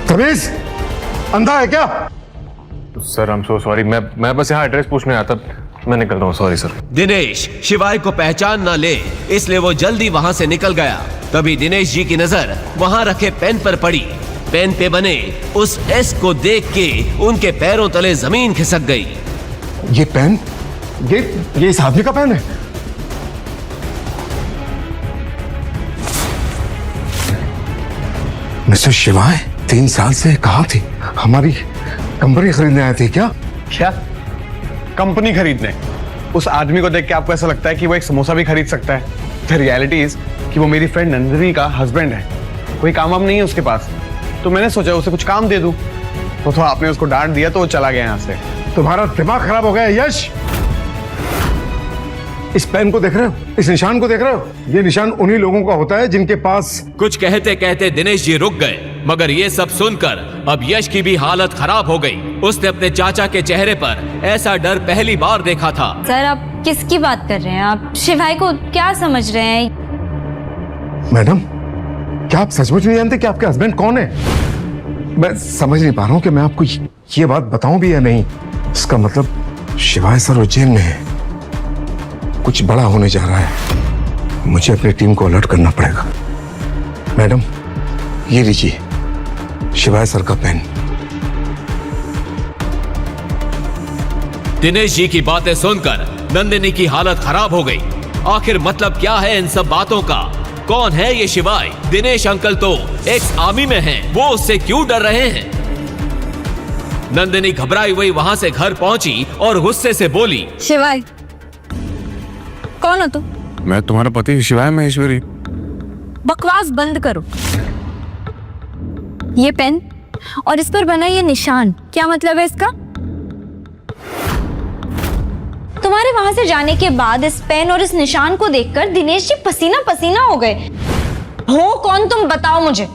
तमीज अंधा है क्या? Sir I am so sorry, मैं बस यहाँ एड्रेस पूछने आया था, मैं निकलता हूँ, सॉरी सर। दिनेश शिवाय को पहचान ना ले इसलिए वो जल्दी वहां से निकल गया। तभी दिनेश जी की नजर वहां रखे पेन पर पड़ी। पेन पे बने उस एस को देख के उनके पैरों तले जमीन खिसक गई। ये पेन, ये इस आदमी का पेन है। मिस्टर शिवाय 3 साल से कहाँ थी? हमारी कंपनी खरीदने आए थे क्या? क्या कंपनी खरीदने? उस आदमी को देख के आपको ऐसा लगता है कि वो एक समोसा भी खरीद सकता है? द रियलिटी इज कि वो मेरी फ्रेंड नंदिनी का हस्बैंड है। कोई काम वाम नहीं है उसके पास, तो मैंने सोचा उसे कुछ काम दे दूं। तो आपने उसको डांट दिया तो वो चला गया यहाँ से। तुम्हारा दिमाग खराब हो गया यश। इस पेन को देख रहे हो? इस निशान को देख रहे हो? ये निशान उन्हीं लोगों का होता है जिनके पास। कुछ कहते कहते दिनेश जी रुक गए, मगर ये सब सुनकर अब यश की भी हालत खराब हो गई। उसने अपने चाचा के चेहरे पर ऐसा डर पहली बार देखा था। सर आप किसकी बात कर रहे हैं? आप शिवाय को क्या समझ रहे हैं? मैडम, क्या आप सचमुच नहीं जानते कि आपके हस्बैंड कौन है? मैं समझ नहीं पा रहा हूँ कि मैं आपको ये बात बताऊं भी या नहीं। इसका मतलब शिवाय सर उज्जैन में है। कुछ बड़ा होने जा रहा है। मुझे अपनी टीम को अलर्ट करना पड़ेगा। मैडम, ये लीजिए शिवाय सर का पेन। दिनेश जी की बातें सुनकर नंदिनी की हालत खराब हो गई। आखिर मतलब क्या है इन सब बातों का? कौन है ये शिवाय? दिनेश अंकल तो एक्स आर्मी में हैं, वो उससे क्यों डर रहे हैं? नंदिनी घबराई हुई वहां से घर पहुंची और गुस्से से बोली, शिवाय कौन हो तुम? मैं तुम्हारा पति शिवाय महेश्वरी। बकवास बंद करो। ये पेन और इस पर बना ये निशान, क्या मतलब है इसका? तुम्हारे वहां से जाने के बाद इस पेन और इस निशान को देखकर दिनेश जी पसीना पसीना हो गए। हो कौन तुम, बताओ मुझे।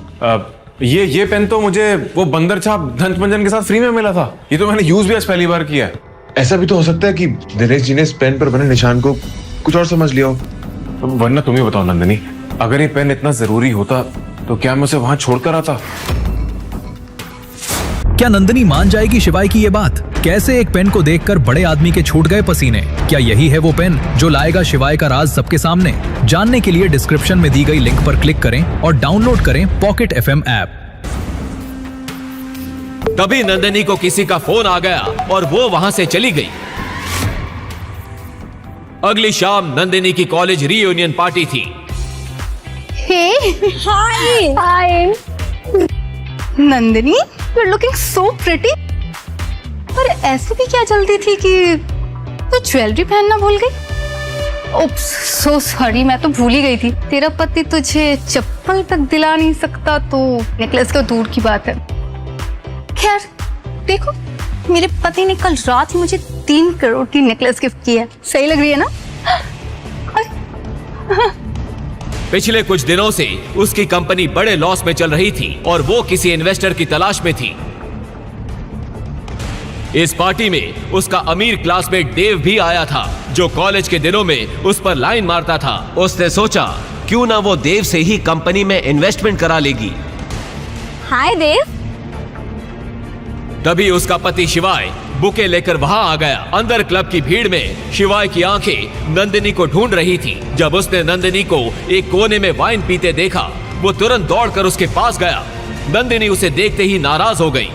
ये पेन तो मुझे वो बंदर छाप धनपंजन के साथ फ्री में मिला था। ये तो मैंने यूज भी आज पहली बार किया है। ऐसा भी तो हो सकता है कि दिनेश जी ने इस पेन पर बने निशान को कुछ और समझ लिया हो। वरना तुम ही बताओ नंदिनी, अगर ये पेन इतना जरूरी होता तो क्या मैं उसे वहां छोड़कर आता? क्या नंदिनी मान जाएगी शिवाय की ये बात? कैसे एक पेन को देखकर बड़े आदमी के छूट गए पसीने? क्या यही है वो पेन जो लाएगा शिवाय का राज सबके सामने? जानने के लिए डिस्क्रिप्शन में दी गई लिंक पर क्लिक करें और डाउनलोड करें पॉकेट FM ऐप। तभी नंदिनी को किसी का फोन आ गया और वो वहां से चली गई। अगली शाम नंदिनी की कॉलेज रीयूनियन पार्टी थी। हाय Nandini, you're looking so pretty। पर ऐसी भी क्या जल्दी थी कि तू ज्वेलरी पहनना भूल गई? ओप्स, सो सॉरी, मैं तो भूल ही गई थी। तेरा पति तुझे चप्पल तक दिला नहीं सकता तो नेकलेस तो दूर की बात है। खैर देखो, मेरे पति ने कल रात ही मुझे 3 करोड़ की नेकलेस गिफ्ट की है। सही लग रही है ना? पिछले कुछ दिनों से उसकी कंपनी बड़े लॉस में चल रही थी और वो किसी इन्वेस्टर की तलाश में थी। इस पार्टी में उसका अमीर क्लासमेट देव भी आया था, जो कॉलेज के दिनों में उस पर लाइन मारता था। उसने सोचा क्यों ना वो देव से ही कंपनी में इन्वेस्टमेंट करा लेगी। हाय देव। तभी उसका पति शिवाय बुके लेकर वहां आ गया। अंदर क्लब की भीड़ में शिवाय की आंखें नंदिनी को ढूंढ रही थी। जब उसने नंदिनी को एक कोने में वाइन पीते देखा, वो तुरंत दौड़कर उसके पास गया। नंदिनी उसे देखते ही नाराज हो गई।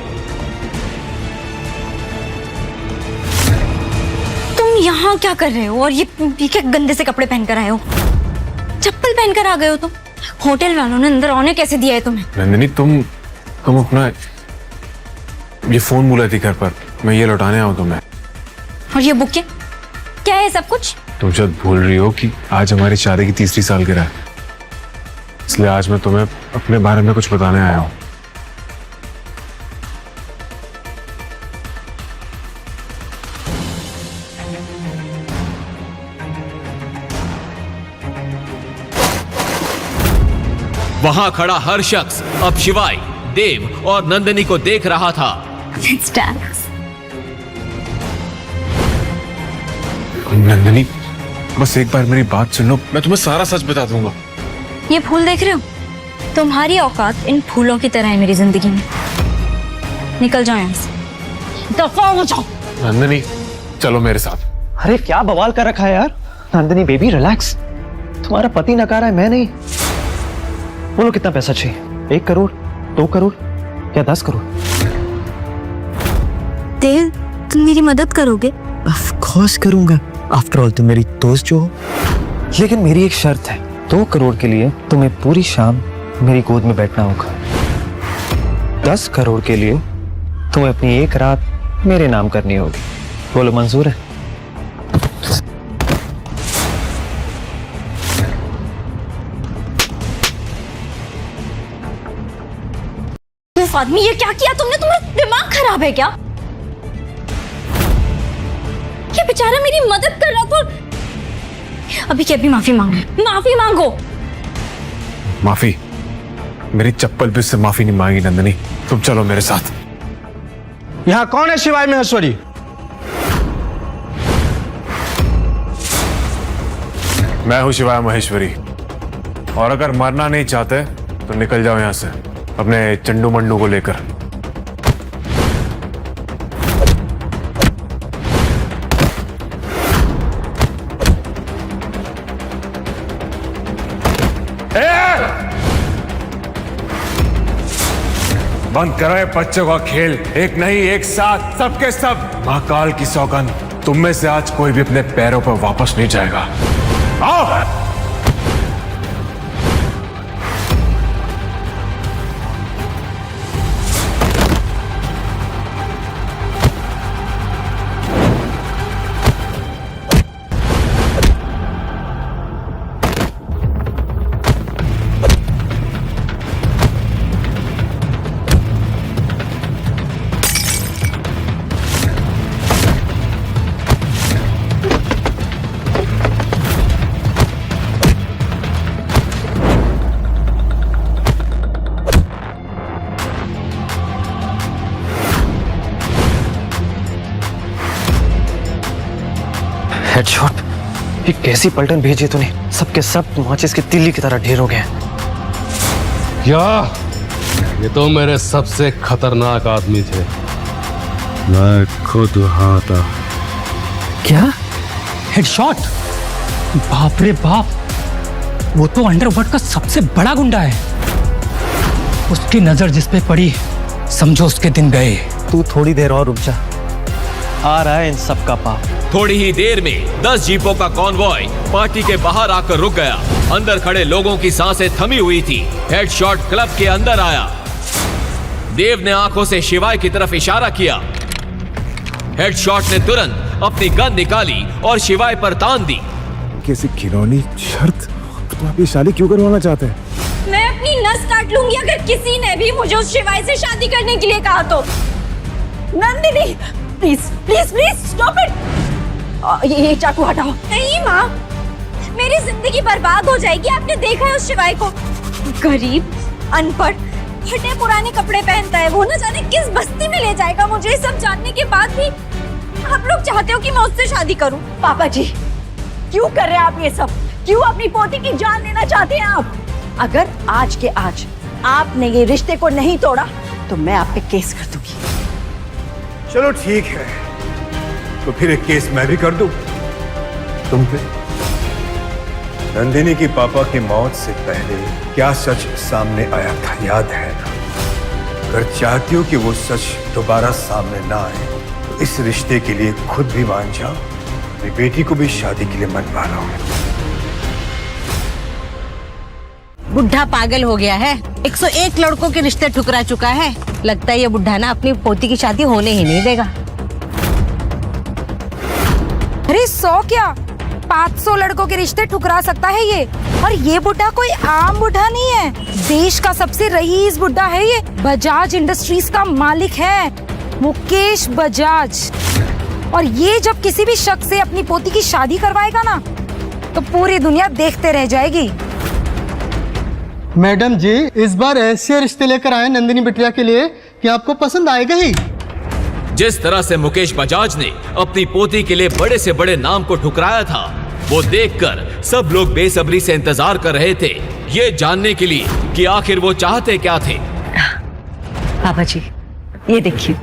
तुम यहाँ क्या कर रहे हो और ये क्या गंदे से कपड़े पहनकर आए हो? चप्पल पहनकर आ गए हो तुम? होटल वालों ने अंदर आने कैसे दिया है तुम्हें? नंदिनी, तुम अपना ये फोन भूला थी घर पर, मैं ये लौटाने आऊं तुम्हें। और ये बुके क्या है सब कुछ? तुम शायद भूल रही हो कि आज हमारी शादी की 3री सालगिरह है, इसलिए आज मैं तुम्हें अपने बारे में कुछ बताने आया हूं। वहां खड़ा हर शख्स अब शिवाय, देव और नंदिनी को देख रहा था। Let's dance। नंदिनी, बस एक बार मेरी बात सुन लो, मैं तुम्हें सारा सच बता दूंगा। ये फूल देख रहे हो? तुम्हारी औकात इन फूलों की तरह है मेरी जिंदगी में। निकल जाओ यहाँ से, दफा हो जाओ। नंदिनी चलो मेरे साथ। अरे क्या बवाल कर रखा है यार। नंदिनी बेबी रिलैक्स, तुम्हारा पति नकार है, मैं नहीं। बोलो कितना पैसा चाहिए, 1 करोड़, 2 करोड़ या 10 करोड़? देव, तुम मेरी मदद करोगे? ऑफ कोर्स करूंगा, आफ्टर ऑल तुम मेरी दोस्त जो हो। लेकिन मेरी एक शर्त है, 2 करोड़ के लिए तुम्हें पूरी शाम मेरी गोद में बैठना होगा। 10 करोड़ के लिए तुम्हें अपनी एक रात मेरे नाम करनी होगी। बोलो मंजूर है? आदमी, ये क्या किया तुमने? तुम्हारा दिमाग खराब है क्या? ये बेचारा मेरी मदद कर रहा था। अभी क्या, अभी माफी मांगो, माफी मांगो। माफी? मेरी चप्पल भी उससे माफी नहीं मांगी। नंदिनी तुम चलो मेरे साथ। यहाँ कौन है शिवाय महेश्वरी? मैं हूं शिवाय महेश्वरी, और अगर मरना नहीं चाहते तो निकल जाओ यहां से अपने चंडू मंडू को लेकर। बंद करो ये बच्चों का खेल, एक नहीं एक साथ सबके सब। महाकाल की सौगंध, तुम में से आज कोई भी अपने पैरों पर वापस नहीं जाएगा। आओ। हेडशॉट, ये कैसी पलटन भेजी तूने? सबके सब माचिस के तिल्ली की तरह ढेर हो गए। क्या? ये तो मेरे सबसे खतरनाक आदमी थे, मैं खुद था। क्या? हेडशॉट? बाप रे बाप, वो तो अंडरवर्ल्ड का सबसे बड़ा गुंडा है। उसकी नजर जिस पे पड़ी समझो उसके दिन गए। तू थोड़ी देर और रुक जा, आ रहा है इन सब का पाप। थोड़ी ही देर में 10 जीपों का कॉन्वॉय पार्टी के बाहर आकर रुक गया। अंदर खड़े लोगों की सांसें थमी हुई थी। हेडशॉट क्लब के अंदर आया। देव ने आंखों से शिवाय की तरफ इशारा किया। हेडशॉट ने तुरंत अपनी गन निकाली और शिवाय पर तान दी। कैसी खिलौनी शर्त, तो आप ये शादी क्यों करवाना चाहते हैं? मैं अपनी नस काट लूंगी अगर किसी ने भी मुझे उस शिवाय से शादी करने के लिए कहा तो। Nandini please please please stop it. ये चाकू हटाओ। नहीं माँ, मेरी जिंदगी बर्बाद हो जाएगी। आपने देखा है उस शिवाय को, गरीब, अनपढ़, फटे पुराने कपड़े पहनता है। वो न जाने किस बस्ती में ले जाएगा मुझे। सब जानने के बाद भी आप लोग चाहते हो कि मैं उससे शादी करूं? पापा जी क्यों कर रहे हैं आप ये सब? क्यों अपनी पोती की जान लेना चाहते हैं आप? अगर आज के आज आपने ये रिश्ते को नहीं तोड़ा तो मैं आप पे केस कर दूंगी। चलो ठीक है, तो फिर एक केस मैं भी कर दूं तुम पे। नंदिनी की पापा की मौत से पहले क्या सच सामने आया था याद है ना? अगर चाहती हो कि वो सच दोबारा सामने ना आए तो इस रिश्ते के लिए खुद भी मान जाओ, अपनी बेटी को भी शादी के लिए मनवा लो। बुढ़ा पागल हो गया है, 101 लड़कों के रिश्ते ठुकरा चुका है। लगता है ये बुढ़ा ना अपनी पोती की शादी होने ही नहीं देगा। अरे 100 क्या 500 लड़कों के रिश्ते ठुकरा सकता है ये। और ये बुढ़ा कोई आम बुढ़ा नहीं है, देश का सबसे रईस बुढ़ा है ये। बजाज इंडस्ट्रीज का मालिक है मुकेश बजाज। और ये जब किसी भी शख्स से अपनी पोती की शादी करवाएगा ना तो पूरी दुनिया देखते रह जाएगी। मैडम जी, इस बार ऐसे रिश्ते लेकर आए नंदिनी बिटिया के लिए कि आपको पसंद आएगा ही। जिस तरह से मुकेश बजाज ने अपनी पोती के लिए बड़े से बड़े नाम को ठुकराया था, वो देखकर सब लोग बेसब्री से इंतजार कर रहे थे, ये जानने के लिए कि आखिर वो चाहते क्या थे। पापा जी, ये देखिए,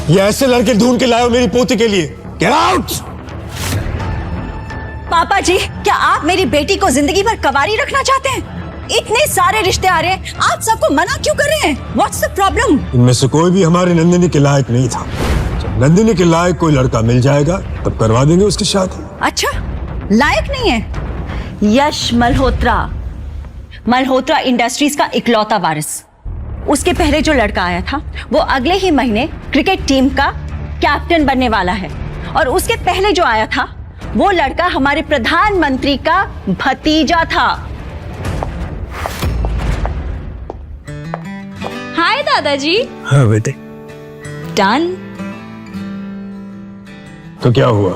ये ऐसे लड़के ढूंढ के लाए हो मेरी पोती के लिए। Get out. पापा जी, क्या आप मेरी बेटी को जिंदगी भर कवारी रखना चाहते हैं? इतने सारे रिश्ते आ रहे हैं, आप सबको मना क्यों कर रहे हैं? What's the problem? इनमें से कोई भी हमारी नंदिनी के लायक नहीं था। जब नंदिनी के लायक कोई लड़का मिल जाएगा तब करवा देंगे उसकी शादी। अच्छा, लायक नहीं है? यश मल्होत्रा, मल्होत्रा इंडस्ट्रीज का इकलौता वारिस। उसके पहले जो लड़का आया था वो अगले ही महीने क्रिकेट टीम का कैप्टन बनने वाला है, और उसके पहले जो आया था वो लड़का हमारे प्रधानमंत्री का भतीजा था। हाय दादाजी। हाँ बेटे। डन। तो क्या हुआ?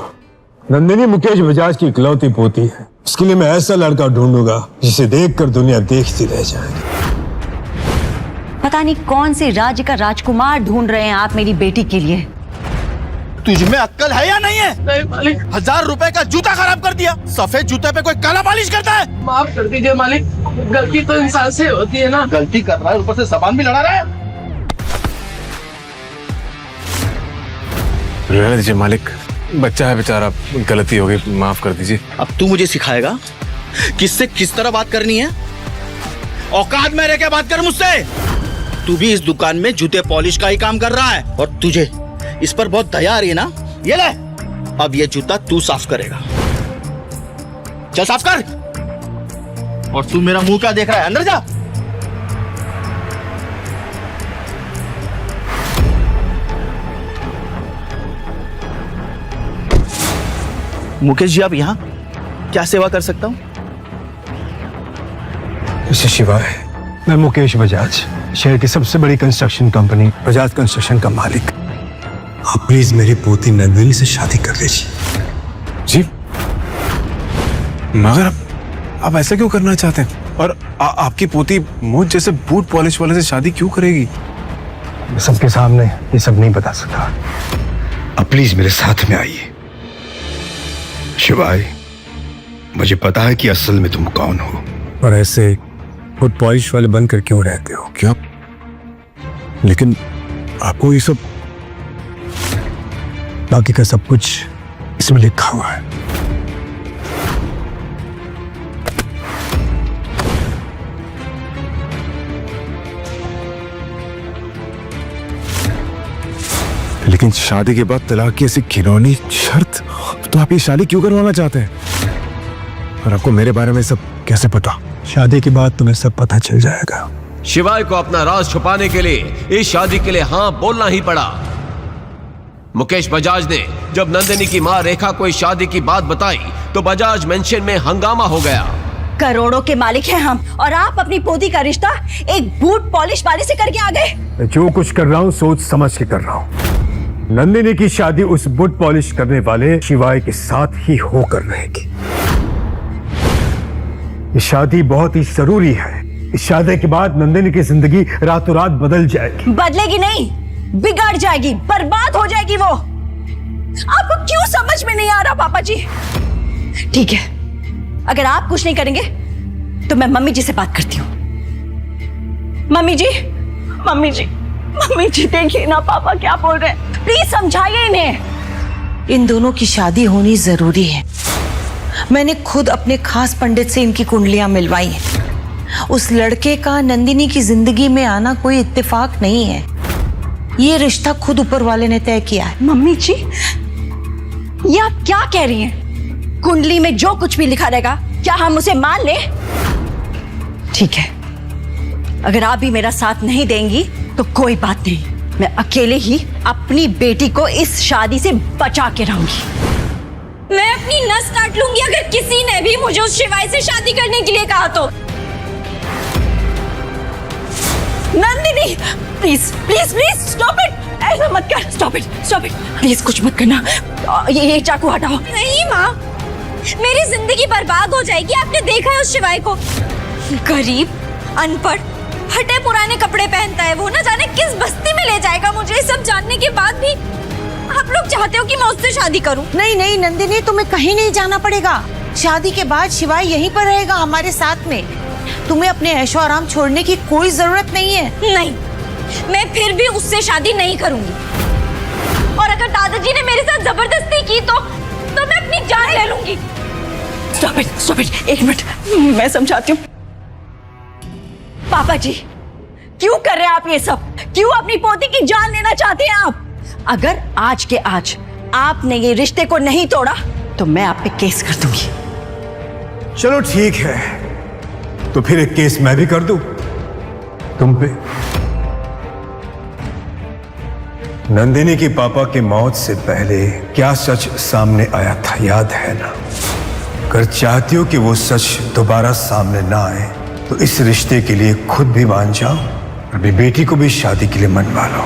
नंदिनी मुकेश बजाज की इकलौती पोती है। उसके लिए मैं ऐसा लड़का ढूंढूंगा जिसे देखकर दुनिया देखती रह जाएगी। पता नहीं कौन से राज्य का राजकुमार ढूंढ रहे हैं आप मेरी बेटी के लिए। तुझमें अक्ल है या नहीं है? नहीं मालिक। 1000 रुपए का जूता खराब कर दिया। सफेद जूते पे कोई काला पॉलिश करता है? माफ कर दीजिए मालिक, गलती तो इंसान से होती है ना। गलती कर रहा है, ऊपर से सामान भी लड़ा रहा है। रहने दीजिए मालिक, बच्चा है बेचारा, गलती हो गई, माफ कर दीजिए। अब तू मुझे सिखाएगा किससे किस तरह बात करनी है? औकात में रह के बात कर मुझसे। तू भी इस दुकान में जूते पॉलिश का ही काम कर रहा है, और तुझे इस पर बहुत दया आ रही है ना? ये ले, अब ये जूता तू साफ करेगा। चल साफ कर। और तू मेरा मुंह क्या देख रहा है? अंदर जा। मुकेश जी, आप यहाँ क्या सेवा कर सकता हूँ? मिस्टर शिवाय, मैं मुकेश बजाज, शहर की सबसे बड़ी कंस्ट्रक्शन कंपनी बजाज कंस्ट्रक्शन का मालिक। आप प्लीज मेरी पोती नंदिनी से शादी कर लीजिए। जी, मगर आप ऐसा क्यों करना चाहते हैं? और आपकी पोती मुझ जैसे बूट पॉलिश वाले से शादी क्यों करेगी? मैं सबके सामने ये सब नहीं बता सकता। अब प्लीज मेरे साथ में आइए। शिवाय, मुझे पता है कि असल में तुम कौन हो, और ऐसे बूट पॉलिश वाले बनकर क्यों रहते हो। क्या? लेकिन आपको ये सब, बाकी का सब कुछ इसमें लिखा हुआ है। लेकिन शादी के बाद तलाक की ऐसी घिनौनी शर्त, तो आप ये शादी क्यों करवाना चाहते हैं? और आपको मेरे बारे में सब कैसे पता? शादी के बाद तुम्हें सब पता चल जाएगा। शिवाय को अपना राज छुपाने के लिए इस शादी के लिए हाँ बोलना ही पड़ा। मुकेश बजाज ने जब नंदिनी की मां रेखा को इस शादी की बात बताई तो बजाज मेंशन में हंगामा हो गया। करोड़ों के मालिक हैं हम, और आप अपनी पोती का रिश्ता एक बूट पॉलिश वाले से करके आ गए। मैं जो कुछ कर रहा हूँ सोच समझ के कर रहा हूँ। नंदिनी की शादी उस बूट पॉलिश करने वाले शिवाय के साथ ही होकर रहेगी। ये शादी बहुत ही जरूरी है। इस शादी के बाद नंदिनी की जिंदगी रातों रात बदल जाएगी। बदलेगी नहीं, बिगड़ जाएगी, बर्बाद हो जाएगी वो। आपको क्यों समझ में नहीं आ रहा पापा जी? ठीक है, अगर आप कुछ नहीं करेंगे तो मैं मम्मी जी से बात करती हूँ। मम्मी जी, मम्मी जी, मम्मी जी, देखिए ना पापा क्या बोल रहे हैं, प्लीज समझाइए इन्हें। इन दोनों की शादी होनी जरूरी है। मैंने खुद अपने खास पंडित से इनकी कुंडलियां मिलवाई हैं। उस लड़के का नंदिनी की जिंदगी में आना कोई इत्तेफाक नहीं है। ये रिश्ता खुद ऊपर वाले ने तय किया है। मम्मी जी, ये आप क्या कह रही हैं? कुंडली में जो कुछ भी लिखा रहेगा क्या हम उसे मान ले? ठीक है, अगर आप भी मेरा साथ नहीं देंगी तो कोई बात नहीं, मैं अकेले ही अपनी बेटी को इस शादी से बचा के रहूंगी। मैं अपनी नस काट लूंगी अगर किसी ने भी मुझे उस शिवाय से शादी करने के लिए कहा तो। Nandini, please please please stop it. ऐसा मत कर। Stop it, stop it, please कुछ मत करना। ये चाकू हटाओ। नहीं माँ, मेरी जिंदगी बर्बाद हो जाएगी। आपने देखा है उस शिवाय को, गरीब, अनपढ़, फटे पुराने कपड़े पहनता है वो, ना जाने किस बस्ती में ले जाएगा मुझे। सब जानने के बाद भी आप लोग चाहते हो कि मैं उससे शादी करूं? नहीं नहीं नंदिनी, तुम्हें कहीं नहीं जाना पड़ेगा। शादी के बाद शिवाय यहीं पर रहेगा हमारे साथ में। तुम्हें अपने ऐशो आराम छोड़ने की कोई जरूरत नहीं है। नहीं, मैं फिर भी उससे शादी नहीं करूंगी। और अगर दादाजी ने मेरे साथ जबरदस्ती की तो मैं अपनी जान ले लूंगी। स्टॉप इट, एक मिनट, मैं समझाती हूँ। पापा जी, क्यों कर रहे हैं आप ये सब? क्यों अपनी पोती की जान लेना चाहते हैं आप? अगर आज के आज आपने ये रिश्ते को नहीं तोड़ा तो मैं आप पे केस कर दूंगी। चलो ठीक है, तो फिर एक केस मैं भी कर दूं तुम पे। नंदिनी की पापा की मौत से पहले क्या सच सामने आया था याद है ना? अगर चाहती हो कि वो सच दोबारा सामने ना आए तो इस रिश्ते के लिए खुद भी मान जाओ और अपनी बेटी को भी शादी के लिए मनवा लो।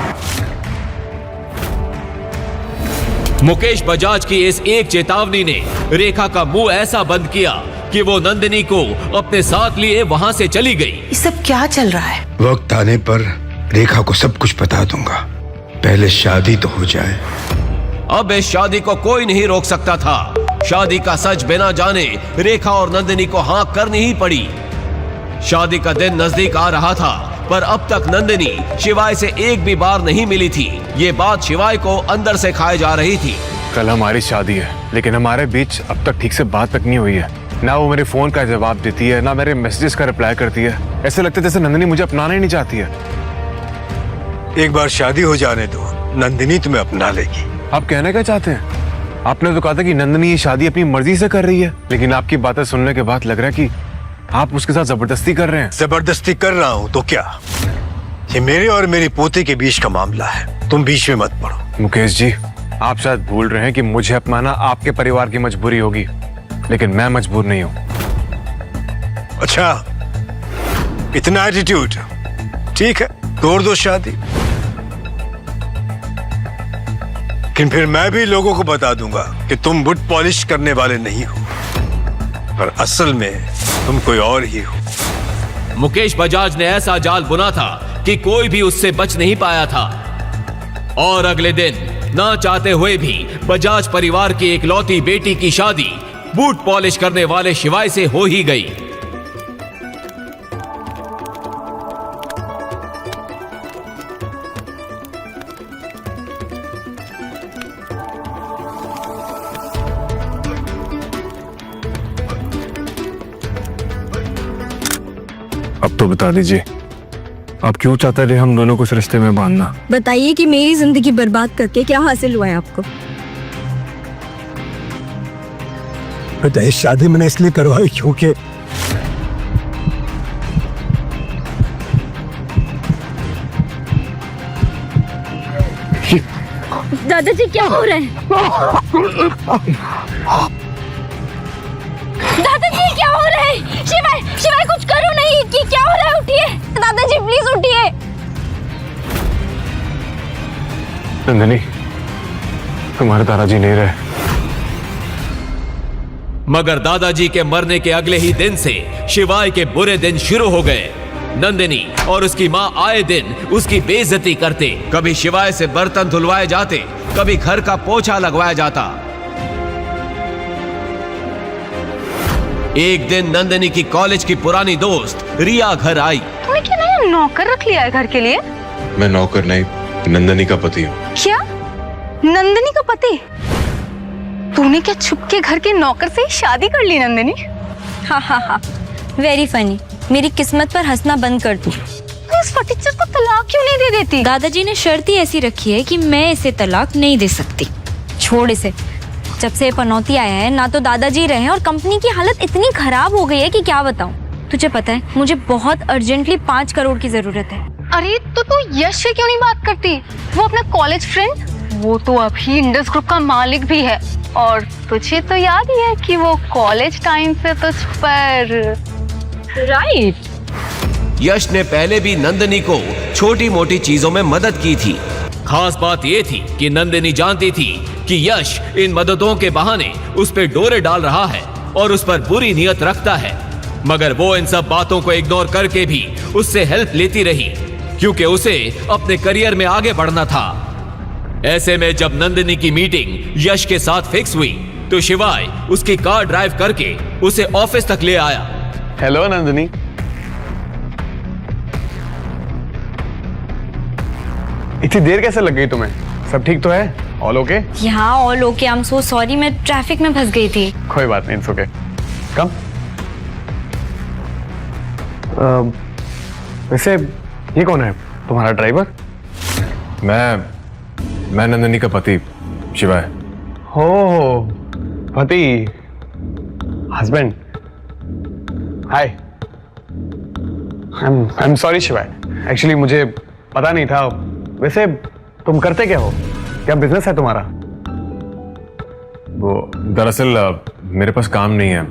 मुकेश बजाज की इस एक चेतावनी ने रेखा का मुंह ऐसा बंद किया कि वो नंदिनी को अपने साथ लिए वहां से चली गई। ये सब क्या चल रहा है? वक्त आने पर रेखा को सब कुछ बता दूंगा, पहले शादी तो हो जाए। अब इस शादी को कोई नहीं रोक सकता था। शादी का सच बिना जाने रेखा और नंदिनी को हाँ करनी ही पड़ी। शादी का दिन नजदीक आ रहा था, पर अब तक नंदिनी शिवाय से एक भी बार नहीं मिली थी। ये बात शिवाय को अंदर से खाए जा रही थी। कल हमारी शादी है, लेकिन हमारे बीच अब तक ठीक से बात तक नहीं हुई है। ना वो मेरे फोन का जवाब देती है, ना मेरे मैसेजेस का रिप्लाई करती है। ऐसे लगता है जैसे नंदिनी मुझे अपनाना ही नहीं चाहती है। एक बार शादी हो जाने दो, नंदिनी तुम्हें अपना लेगी। आप कहना क्या चाहते हैं? आपने तो कहा था कि नंदिनी ये शादी अपनी मर्जी से कर रही है, लेकिन आपकी बातें सुनने के बाद लग रहा है कि आप उसके साथ जबरदस्ती कर रहे हैं। जबरदस्ती कर रहा हूं तो क्या? ये मेरे और मेरी पोते के बीच का मामला है, तुम बीच में मत पड़ो। मुकेश जी, आप शायद भूल रहे हैं कि मुझे अपनाना आपके परिवार की मजबूरी होगी, लेकिन मैं मजबूर नहीं हूं। अच्छा, इतना एटीट्यूड? ठीक है, तोड़ दो शादी, लेकिन फिर मैं भी लोगों को बता दूंगा कि तुम वुड पॉलिश करने वाले नहीं हो, पर असल में तुम कोई और ही हो। मुकेश बजाज ने ऐसा जाल बुना था कि कोई भी उससे बच नहीं पाया था। और अगले दिन ना चाहते हुए भी बजाज परिवार की इकलौती बेटी की शादी बूट पॉलिश करने वाले शिवाय से हो ही गई। अब तो बता दीजिए, आप क्यों चाहते रहे हम दोनों को इस रिश्ते में बांधना? बताइए कि मेरी जिंदगी बर्बाद करके क्या हासिल हुआ है आपको? बेटा, इस शादी मैंने इसलिए करवाई क्योंकि दादाजी क्या हो रहा है? दादाजी क्या हो रहा है? शिवाय, शिवाय कुछ करो नहीं कि क्या हो रहा है? उठिए दादाजी, प्लीज उठिए। नंदिनी, तुम्हारे दादाजी नहीं रहे। मगर दादाजी के मरने के अगले ही दिन से शिवाय के बुरे दिन शुरू हो गए। नंदिनी और उसकी माँ आए दिन उसकी बेइज्जती करते। कभी शिवाय से बर्तन धुलवाए जाते, कभी घर का पोछा लगवाया जाता। एक दिन नंदिनी की कॉलेज की पुरानी दोस्त रिया घर आई। तूने क्या नया नौकर रख लिया है घर के लिए? मैं नौकर नहीं, नंदिनी का पति हूँ। क्या? नंदिनी का पति? तूने क्या छुप के घर के नौकर से ही शादी कर ली नंदिनी? हाँ हाँ हाँ, वेरी फनी। मेरी किस्मत पर हंसना बंद कर तू। इस फटीचर को तलाक क्यों नहीं दे देती? दादाजी ने शर्त ही ऐसी रखी है कि मैं इसे तलाक नहीं दे सकती। छोड़ इसे। जब से पनौती आया है, ना तो दादाजी रहे और कंपनी की हालत इतनी खराब हो गई है कि क्या बताऊं। तुझे पता है, मुझे बहुत अर्जेंटली 5 करोड़ की जरूरत है। अरे तो तू यश से क्यों नहीं बात करती? वो अपना कॉलेज फ्रेंड, वो तो अभी इंडस ग्रुप का मालिक भी है। और तुझे तो याद ही है कि वो कॉलेज टाइम से तुझ पर राइट। यश ने पहले भी नंदिनी को छोटी मोटी चीजों में मदद की थी। खास बात यह थी कि नंदिनी जानती थी कि यश इन मददों के बहाने उस पर डोरे डाल रहा है और उस पर बुरी नियत रखता है। मगर वो इन सब बातों को इग्नोर करके भी उससे हेल्प लेती रही, क्योंकि उसे अपने करियर में आगे बढ़ना था। ऐसे में जब नंदिनी की मीटिंग यश के साथ फिक्स हुई तो शिवाय उसकी कार ड्राइव करके उसे ऑफिस तक ले आया। हेलो नंदिनी, इतनी देर कैसे लग गई तुम्हें? सब ठीक तो है? All okay? यहाँ all okay. I am so sorry, मैं ट्रैफिक में फंस गई थी। कोई बात नहीं, इट्स ओके। कम। वैसे ये कौन है तुम्हारा ड्राइवर? मैं नंदिनी का पति शिवाय। हो पति, husband. Hi, I am sorry शिवाय, एक्चुअली मुझे पता नहीं था। वैसे तुम करते क्या हो? क्या बिजनेस है तुम्हारा? वो दरअसल मेरे पास काम नहीं है।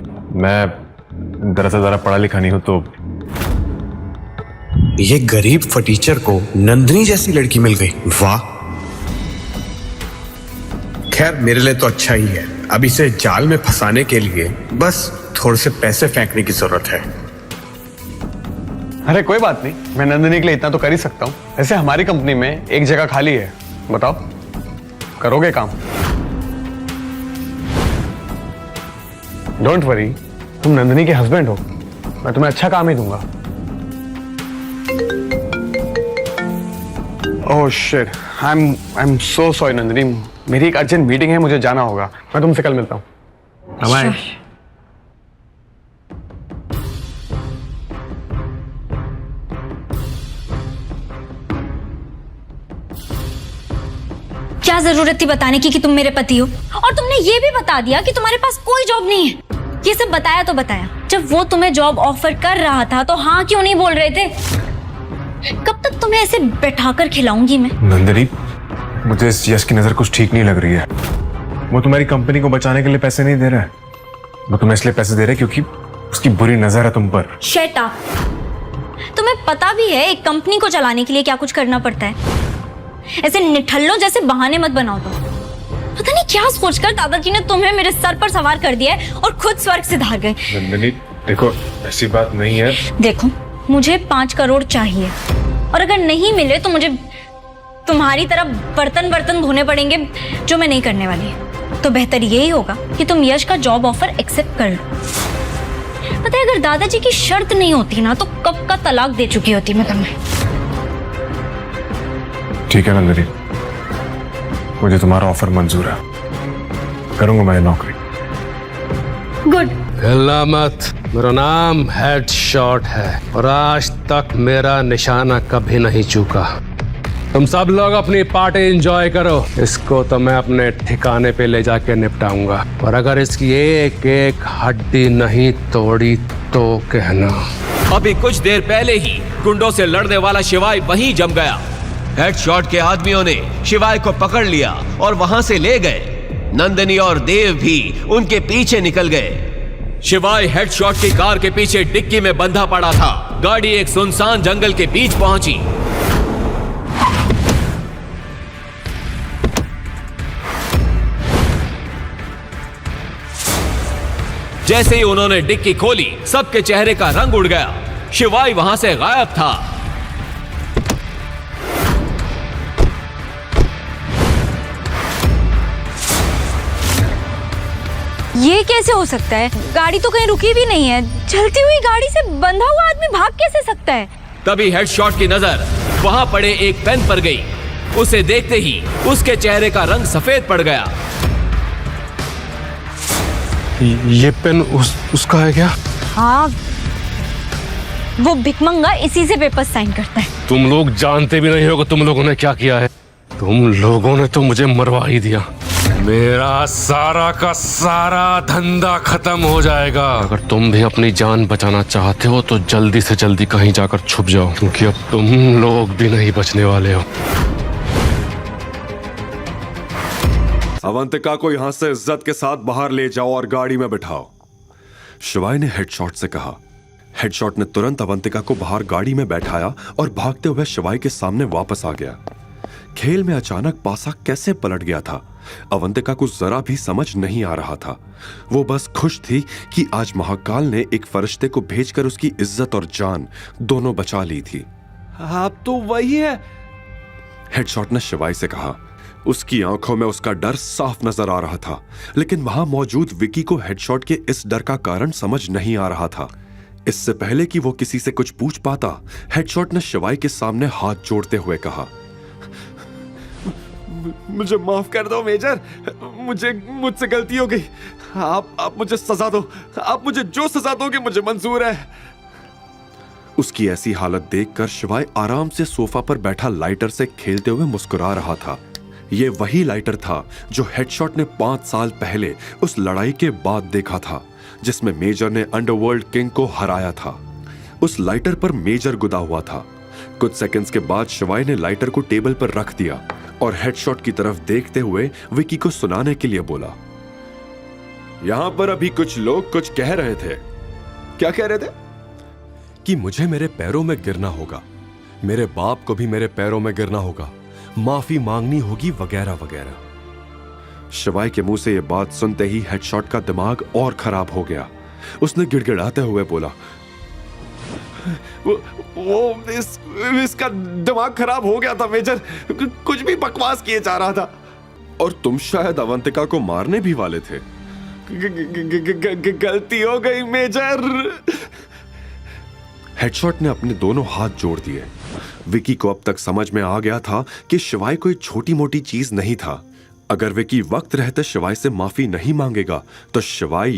मैं दरअसल जरा पढ़ा लिखा नहीं हूं तो। ये गरीब फटीचर को नंदिनी जैसी लड़की मिल गई, वाह। खैर मेरे लिए तो अच्छा ही है। अब इसे जाल में फंसाने के लिए बस थोड़े से पैसे फेंकने की जरूरत है। अरे कोई बात नहीं, मैं नंदिनी के लिए इतना तो कर ही सकता हूँ। ऐसे हमारी कंपनी में एक जगह खाली है, बताओ करोगे काम? डोंट वरी, तुम नंदिनी के हस्बैंड हो, मैं तुम्हें अच्छा काम ही दूंगा। Oh shit, I am so sorry Nandini, मेरी एक अर्जेंट मीटिंग है, मुझे जाना होगा। मैं तुमसे कल मिलता हूँ। बाय। क्या जरूरत थी बताने की कि तुम मेरे पति हो? और तुमने ये भी बता दिया कि तुम्हारे पास कोई जॉब नहीं है। ये सब बताया तो बताया, जब वो तुम्हें जॉब ऑफर कर रहा था तो हाँ क्यों नहीं बोल रहे थे? कब तक तुम्हें ऐसे बैठाकर खिलाऊंगी मैं? नंदिनी, मुझे इस यश की नजर कुछ ठीक नहीं लग रही है। वो तुम्हारी कंपनी को बचाने के लिए पैसे नहीं दे रहा है, वो तुम्हें इसलिए पैसे दे रहे क्योंकि उसकी बुरी नजर है तुम पर। Shut up. तुम्हें पता भी है एक कंपनी को चलाने के लिए क्या कुछ करना पड़ता है। ऐसे निठल्लों जैसे बहाने मत बनाओ तुम। पता नहीं क्या सोचकर दादाजी ने तुम्हें मेरे सर पर सवार कर दिया है और खुद स्वर्ग से धार गए। नंदिनी देखो, ऐसी बात नहीं है। देखो, मुझे 5 करोड़ चाहिए और अगर नहीं मिले तो मुझे तुम्हारी तरह बर्तन धोने पड़ेंगे, जो मैं नहीं करने वाली। तो बेहतर यही होगा कि तुम यश का जॉब ऑफर एक्सेप्ट कर लो। पता है, अगर दादाजी की शर्त नहीं होती ना तो कब का तलाक दे चुकी होती मैं तुम्हें। ठीक है नंदिनी, मुझे तुम्हारा ऑफर मंजूर है, करूंगा मैं नौकरी। गुड। हिलना मत, मेरा नाम हेडशॉट है और आज तक मेरा निशाना कभी नहीं चूका। तुम सब लोग अपनी पार्टी एंजॉय करो, इसको तो मैं अपने ठिकाने पे ले जाके निपटाऊंगा। और अगर इसकी एक एक हड्डी नहीं तोड़ी तो कहना। अभी कुछ देर पहले ही गुंडों से लड़ने वाला शिवाय वहीं जम गया। हेडशॉट के आदमियों ने शिवाय को पकड़ लिया और वहां से ले गए। नंदिनी और देव भी उनके पीछे निकल गए। शिवाय हेडशॉट की कार के पीछे डिक्की में बंधा पड़ा था। गाड़ी एक सुनसान जंगल के बीच पहुंची। जैसे ही उन्होंने डिक्की खोली, सबके चेहरे का रंग उड़ गया। शिवाय वहां से गायब था। ये कैसे हो सकता है? गाड़ी तो कहीं रुकी भी नहीं है। चलती हुई गाड़ी से बंधा हुआ आदमी भाग कैसे सकता है? तभी हेडशॉट की नजर वहां पड़े एक पेन पर गई। उसे देखते ही उसके चेहरे का रंग सफेद पड़ गया। ये पेन उसका है क्या? हाँ, वो भिकमंगा इसी से पेपर साइन करता है। तुम लोग जानते भी नहीं हो कि तुम लोगों ने क्या किया है। तुम लोगों ने तो मुझे मरवा ही दिया। मेरा सारा का सारा धंधा खत्म हो जाएगा। अगर तुम भी अपनी जान बचाना चाहते हो तो जल्दी से जल्दी कहीं जाकर छुप जाओ, क्योंकि अब तुम लोग भी नहीं बचने वाले हो। अवंतिका को यहां से इज्जत के साथ बाहर ले जाओ और गाड़ी में बिठाओ, शिवाय ने हेडशॉट से कहा। हेडशॉट ने तुरंत अवंतिका को बाहर गाड़ी में बैठाया और भागते हुए शिवाय के सामने वापस आ गया। खेल में अचानक पासा कैसे पलट गया था, अवंतिका को जरा भी समझ नहीं आ रहा था। वो बस खुश थी कि आज महाकाल ने एक फरिश्ते को भेजकर उसकी इज्जत और जान दोनों बचा ली थी। आप तो वही है, हेडशॉट ने शिवाय से कहा। उसकी आंखों में उसका डर साफ नजर आ रहा था, लेकिन वहां मौजूद विकी को हेडशॉट के इस डर का कारण समझ नहीं आ रहा था। इससे पहले कि वो किसी से कुछ पूछ पाता, हेडशॉट ने शिवाय के सामने हाथ जोड़ते हुए कहा, मुझे माफ कर दो मेजर, मुझसे गलती हो गई। आप मुझे सजा दो, आप मुझे जो सजा दोगे मुझे मंजूर है। उसकी ऐसी हालत देखकर शिवाय आराम से सोफा पर बैठा लाइटर से खेलते हुए मुस्कुरा रहा था। ये वही लाइटर था जो हेडशॉट ने 5 साल पहले उस लड़ाई के बाद देखा था, जिसमें मेजर ने अंडरवर्ल्ड किंग को हराया था। उस लाइटर पर मेजर गुदा हुआ था। कुछ सेकंड्स के बाद शिवाय ने लाइटर को टेबल पर रख दिया और हेडशॉट की तरफ देखते हुए विकी को सुनाने के लिए बोला, यहां पर अभी कुछ लोग कुछ कह रहे थे। क्या कह रहे थे? कि मुझे मेरे पैरों में गिरना होगा, मेरे बाप को भी मेरे पैरों में गिरना होगा, माफी मांगनी होगी, वगैरह वगैरह। शिवाय के मुंह से यह बात सुनते ही हेडशॉट का दिमाग और खराब हो गया। उसने गिड़गिड़ाते हुए बोला, इसका दिमाग खराब हो गया था मेजर, कुछ भी बकवास किए जा रहा था। और तुम शायद अवंतिका को मारने भी वाले थे। गलती हो गई मेजर। हेडशॉट ने अपने दोनों हाथ जोड़ दिए। विकी को अब तक समझ में आ गया था कि शिवाय कोई छोटी मोटी चीज नहीं था। अगर विकी वक्त रहते शिवाय से माफी नहीं मांगेगा तो शिवाय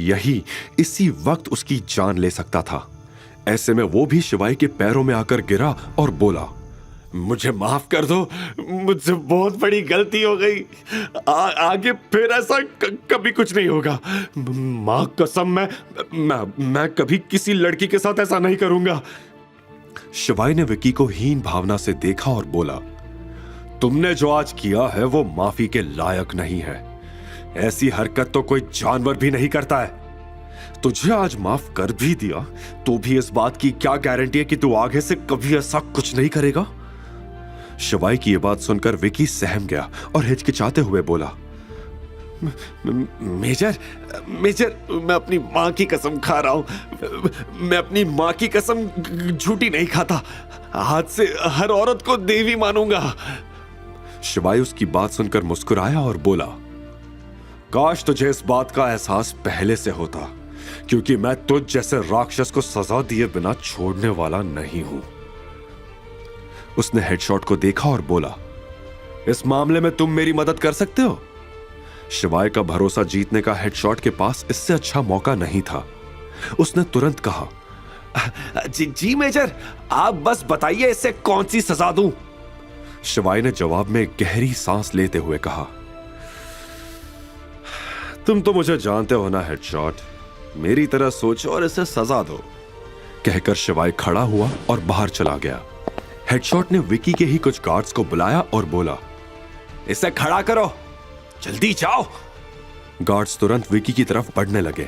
इसी वक्त उसकी जान ले सकता था। ऐसे में वो भी शिवाय के पैरों में आकर गिरा और बोला, मुझे माफ कर दो, मुझसे बहुत बड़ी गलती हो गई। आगे फिर ऐसा कभी कुछ नहीं होगा। मां कसम, मैं कभी किसी लड़की के साथ ऐसा नहीं करूंगा। शिवाय ने विकी को हीन भावना से देखा और बोला, तुमने जो आज किया है वो माफी के लायक नहीं है। ऐसी हरकत तो कोई जानवर भी नहीं करता है। तुझे आज माफ कर भी दिया तो भी इस बात की क्या गारंटी है कि तू आगे से कभी ऐसा कुछ नहीं करेगा? शिवाय की यह बात सुनकर विकी सहम गया और हिचकिचाते हुए बोला, मेजर, मैं अपनी मां की कसम खा रहा हूं। मैं अपनी मां की कसम झूठी नहीं खाता। आज से हर औरत को देवी मानूंगा। शिवाय उसकी बात सुनकर मुस्कुराया और बोला, काश तुझे इस बात का एहसास पहले से होता, क्योंकि मैं तुझ जैसे राक्षस को सजा दिए बिना छोड़ने वाला नहीं हूं। उसने हेडशॉट को देखा और बोला, इस मामले में तुम मेरी मदद कर सकते हो? शिवाय का भरोसा जीतने का हेडशॉट के पास इससे अच्छा मौका नहीं था। उसने तुरंत कहा, जी मेजर, आप बस बताइए इसे कौन सी सजा दूं? शिवाय ने जवाब में गहरी सांस लेते हुए कहा, तुम तो मुझे जानते हो ना हेडशॉट, मेरी तरह सोचो और इसे सजा दो। कहकर शिवाय खड़ा हुआ और बाहर चला गया। हेडशॉट ने विकी के ही कुछ गार्ड्स को बुलाया और बोला, इसे खड़ा करो, जल्दी जाओ। गार्ड्स तुरंत विकी की तरफ बढ़ने लगे।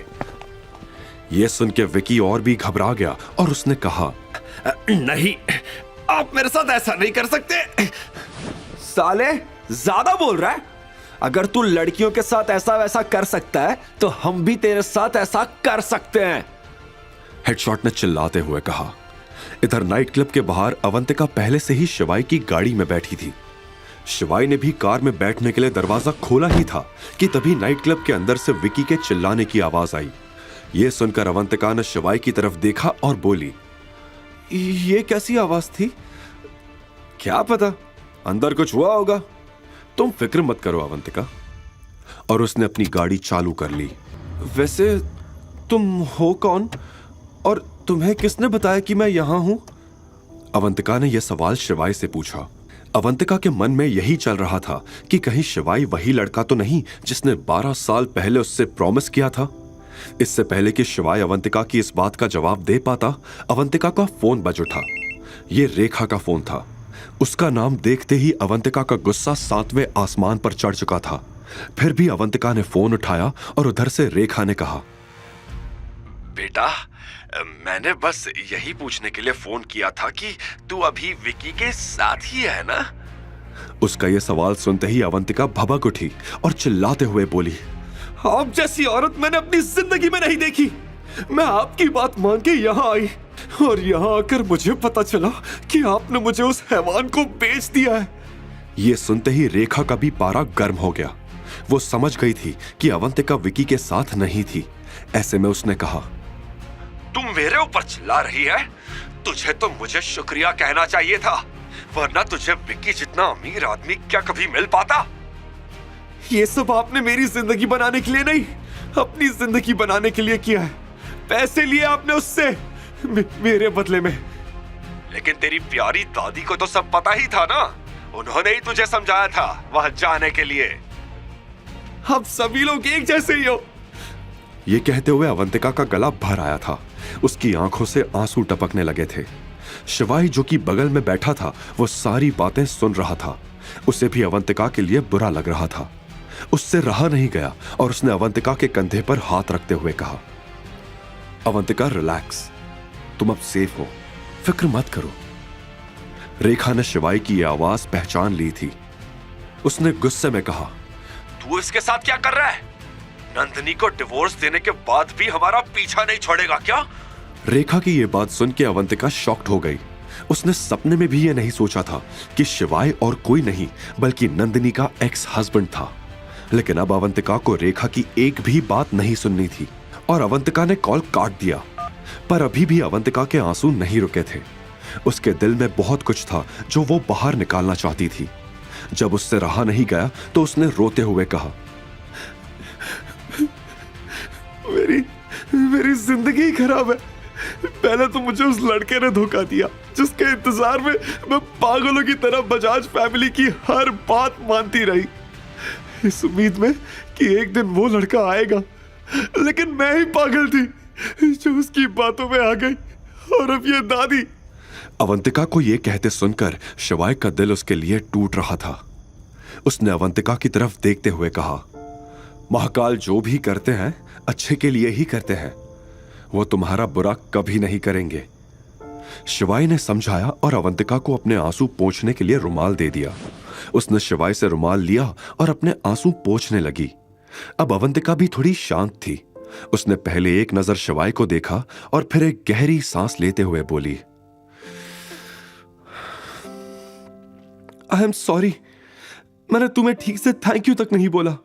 यह सुन के विकी और भी घबरा गया और उसने कहा, नहीं, आप मेरे साथ ऐसा नहीं कर सकते। साले, ज्यादा बोल रहा है। अगर तू लड़कियों के साथ ऐसा वैसा कर सकता है तो हम भी तेरे साथ ऐसा कर सकते हैं। हेडशॉट ने चिल्लाते हुए कहा। इधर नाइट क्लब के बाहर अवंतिका पहले से ही शिवाय की गाड़ी में बैठी थी। शिवाय ने भी कार में बैठने के लिए दरवाजा खोला ही था कि तभी नाइट क्लब के अंदर से विकी के चिल्लाने की आवाज आई। यह सुनकर अवंतिका ने शिवाय की तरफ देखा और बोली, ये कैसी आवाज थी? क्या पता, अंदर कुछ हुआ होगा। तुम फिक्र मत करो अवंतिका। और उसने अपनी गाड़ी चालू कर ली। वैसे तुम हो कौन और तुम्हें किसने बताया कि मैं यहां हूं? अवंतिका ने यह सवाल शिवाय से पूछा। अवंतिका के मन में यही चल रहा था कि कहीं शिवाय वही लड़का तो नहीं जिसने 12 साल पहले उससे प्रॉमिस किया था। इससे पहले कि शिवाय अवंतिका की इस बात का जवाब दे पाता, अवंतिका का फोन बज उठा। यह रेखा का फोन था। उसका नाम देखते ही अवंतिका का गुस्सा 7वें आसमान पर चढ़ चुका था। फिर भी अवंतिका ने फोन उठाया और उधर से रेखा ने कहा, बेटा, मैंने बस यही पूछने के लिए फोन किया था कि तू अभी विकी के साथ ही है ना? उसका यह सवाल सुनते ही अवंतिका भभक उठी और चिल्लाते हुए बोली, आप जैसी औरत मैंने अपनी जिंदगी में नहीं देखी। मैं आपकी बात मान के यहाँ आई और यहाँ आकर मुझे पता चला कि आपने मुझे उस हैवान को बेच दिया है। यह सुनते ही रेखा का भी पारा गर्म हो गया। वो समझ गई थी कि अवंतिका विकी के साथ नहीं थी। ऐसे में उसने कहा, तुम मेरे ऊपर चिल्ला रही है? तुझे तो मुझे शुक्रिया कहना चाहिए था, वरना तुझे विकी जितना अमीर आदमी क्या कभी मिल पाता? ये सब आपने मेरी जिंदगी बनाने के लिए नहीं, अपनी जिंदगी बनाने के लिए किया है। पैसे लिए आपने उससे मेरे बदले में। लेकिन तेरी प्यारी दादी को तो सब पता ही था ना, उन्होंने ही तुझे समझाया था वहां जाने के लिए। आप सभी लोग एक जैसे ही हो। ये कहते हुए अवंतिका का गला भर आया था, उसकी आंखों से आंसू टपकने लगे थे। शिवाई जो कि बगल में बैठा था वो सारी बातें सुन रहा था। उसे भी अवंतिका के लिए बुरा लग रहा था। उससे रहा नहीं गया और उसने अवंतिका के कंधे पर हाथ रखते हुए कहा, अवंतिका रिलैक्स, तुम अब सेफ हो, फिक्र मत करो। रेखा ने शिवाई की यह आवाज पहचान ली थी। उसने गुस्से में कहा, तू इसके साथ क्या कर रहा है? नंदिनी को डिवोर्स देने के बाद भी हमारा पीछा नहीं छोड़ेगा क्या? रेखा की यह बात सुन के अवंतिका शॉक्ड हो गई। उसने सपने में भी यह नहीं सोचा था कि शिवाय और कोई नहीं बल्कि नंदिनी का एक्स हस्बैंड था। लेकिन अब अवंतिका को रेखा की एक भी बात नहीं सुननी थी और अवंतिका ने कॉल काट दिया। पर अभी भी अवंतिका के आंसू नहीं रुके थे। उसके दिल में बहुत कुछ था जो वो बाहर निकालना चाहती थी। जब उससे रहा नहीं गया तो उसने रोते हुए कहा, मेरी जिंदगी खराब है। पहले तो मुझे उस लड़के ने धोखा दिया जिसके इंतजार में मैं पागलों की तरह बजाज फैमिली की हर बात मानती रही, इस उम्मीद में कि एक दिन वो लड़का आएगा। लेकिन मैं ही पागल थी जो उसकी बातों में आ गई। और अब ये दादी। अवंतिका को यह कहते सुनकर शिवाय का दिल उसके लिए टूट रहा था। उसने अवंतिका की तरफ देखते हुए कहा, महाकाल जो भी करते हैं अच्छे के लिए ही करते हैं, वो तुम्हारा बुरा कभी नहीं करेंगे। शिवाय ने समझाया और अवंतिका को अपने आंसू पोंछने के लिए रुमाल दे दिया। उसने शिवाय से रुमाल लिया और अपने आंसू पोंछने लगी। अब अवंतिका भी थोड़ी शांत थी। उसने पहले एक नजर शिवाय को देखा और फिर एक गहरी सांस लेते हुए बोली, आई एम सॉरी, मैंने तुम्हें ठीक से थैंक यू तक नहीं बोला।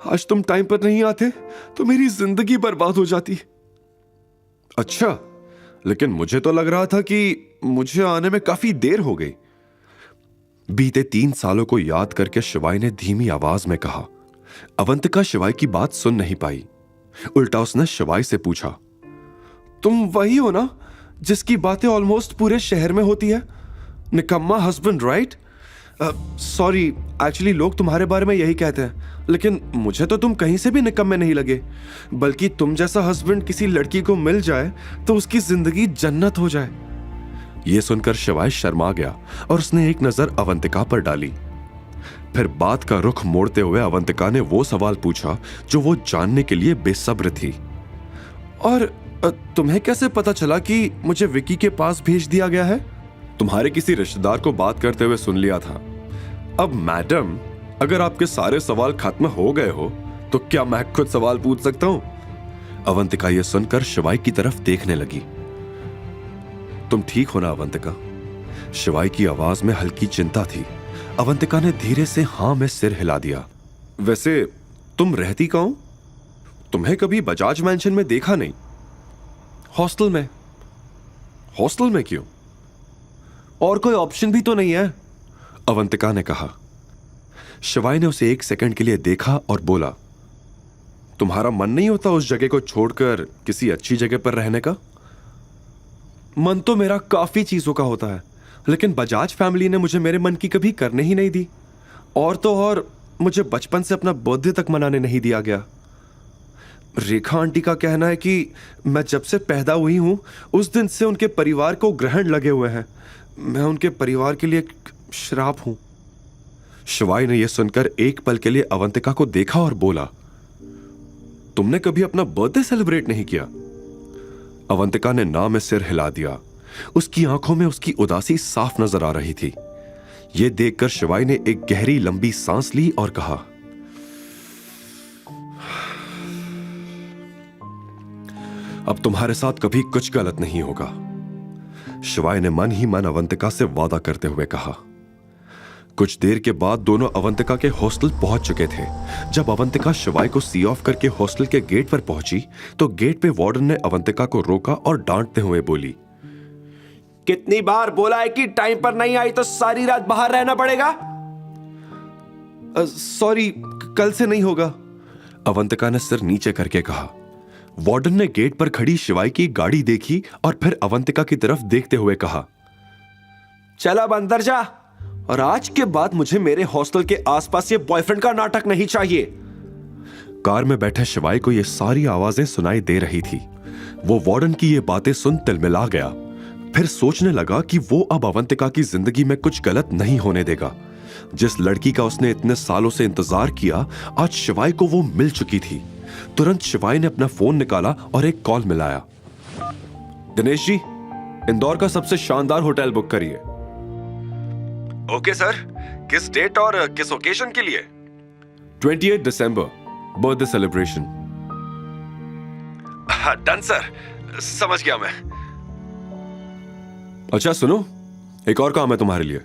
आज तुम टाइम पर नहीं आते तो मेरी जिंदगी बर्बाद हो जाती। अच्छा, लेकिन मुझे तो लग रहा था कि मुझे आने में काफी देर हो गई। बीते 3 सालों को याद करके शिवाय ने धीमी आवाज में कहा। अवंतिका शिवाय की बात सुन नहीं पाई। उल्टा उसने शिवाय से पूछा, तुम वही हो ना जिसकी बातें ऑलमोस्ट पूरे शहर में होती है? निकम्मा हस्बैंड, राइट? सॉरी, एक्चुअली लोग तुम्हारे बारे में यही कहते हैं, लेकिन मुझे तो तुम कहीं से भी निकम्मे नहीं लगे। बल्कि तुम जैसा हस्बैंड किसी लड़की को मिल जाए तो उसकी जिंदगी जन्नत हो जाए। यह सुनकर शिवाय शर्मा गया और उसने एक नजर अवंतिका पर डाली। फिर बात का रुख मोड़ते हुए अवंतिका ने वो सवाल पूछा जो वो जानने के लिए बेसब्र थी। और तुम्हें कैसे पता चला कि मुझे विकी के पास भेज दिया गया है? तुम्हारे किसी रिश्तेदार को बात करते हुए सुन लिया था। अब मैडम, अगर आपके सारे सवाल खत्म हो गए हो तो क्या मैं खुद सवाल पूछ सकता हूं? अवंतिका यह सुनकर शिवाय की तरफ देखने लगी। तुम ठीक हो ना अवंतिका? शिवाय की आवाज में हल्की चिंता थी। अवंतिका ने धीरे से हां में सिर हिला दिया। वैसे तुम रहती कहां? तुम्हें कभी बजाज मैंशन में देखा नहीं। हॉस्टल में? हॉस्टल में क्यों? और कोई ऑप्शन भी तो नहीं है, अवंतिका ने कहा। शिवाय ने उसे 1 सेकंड के लिए देखा और बोला, तुम्हारा मन नहीं होता उस जगह को छोड़कर किसी अच्छी जगह पर रहने का? मन तो मेरा काफी चीजों का होता है, लेकिन बजाज फैमिली ने मुझे मेरे मन की कभी करने ही नहीं दी। और तो और मुझे बचपन से अपना बर्थडे तक मनाने नहीं दिया गया। रेखा आंटी का कहना है कि मैं जब से पैदा हुई हूं उस दिन से उनके परिवार को ग्रहण लगे हुए हैं। मैं उनके परिवार के लिए एक श्राप हूं। शिवाय ने यह सुनकर एक पल के लिए अवंतिका को देखा और बोला, तुमने कभी अपना बर्थडे सेलिब्रेट नहीं किया? अवंतिका ने ना में सिर हिला दिया। उसकी आंखों में उसकी उदासी साफ नजर आ रही थी। यह देखकर शिवाय ने एक गहरी लंबी सांस ली और कहा, अब तुम्हारे साथ कभी कुछ गलत नहीं होगा। शिवाय ने मन ही मन अवंतिका से वादा करते हुए कहा। कुछ देर के बाद दोनों अवंतिका के हॉस्टल पहुंच चुके थे। जब अवंतिका शिवाय को सी ऑफ करके हॉस्टल के गेट पर पहुंची तो गेट पे वार्डन ने अवंतिका को रोका और डांटते हुए बोली, कितनी बार बोला है कि टाइम पर नहीं आई तो सारी रात बाहर रहना पड़ेगा? सॉरी, कल से नहीं होगा। अवंतिका ने सिर नीचे करके कहा। वार्डन ने गेट पर खड़ी शिवाई की गाड़ी देखी और फिर अवंतिका की तरफ देखते हुए कहा, चल अब अंदर जा, और आज के बाद मुझे मेरे हॉस्टल के आसपास ये बॉयफ्रेंड का नाटक नहीं चाहिए। कार में बैठे शिवाई को ये सारी आवाजें सुनाई दे रही थी। वो वार्डन की ये बातें सुन तिलमिला गया। फिर सोचने लगा कि वो अब अवंतिका की जिंदगी में कुछ गलत नहीं होने देगा। जिस लड़की का उसने इतने सालों से इंतजार किया, आज शिवाई को वो मिल चुकी थी। तुरंत शिवाई ने अपना फोन निकाला और एक कॉल मिलाया। दिनेश जी, इंदौर का सबसे शानदार होटल बुक करिए। ओके सर, किस डेट और किस ओकेजन के लिए? 28 दिसंबर, बर्थडे सेलिब्रेशन। डन सर, समझ गया मैं। अच्छा सुनो, एक और काम है तुम्हारे लिए।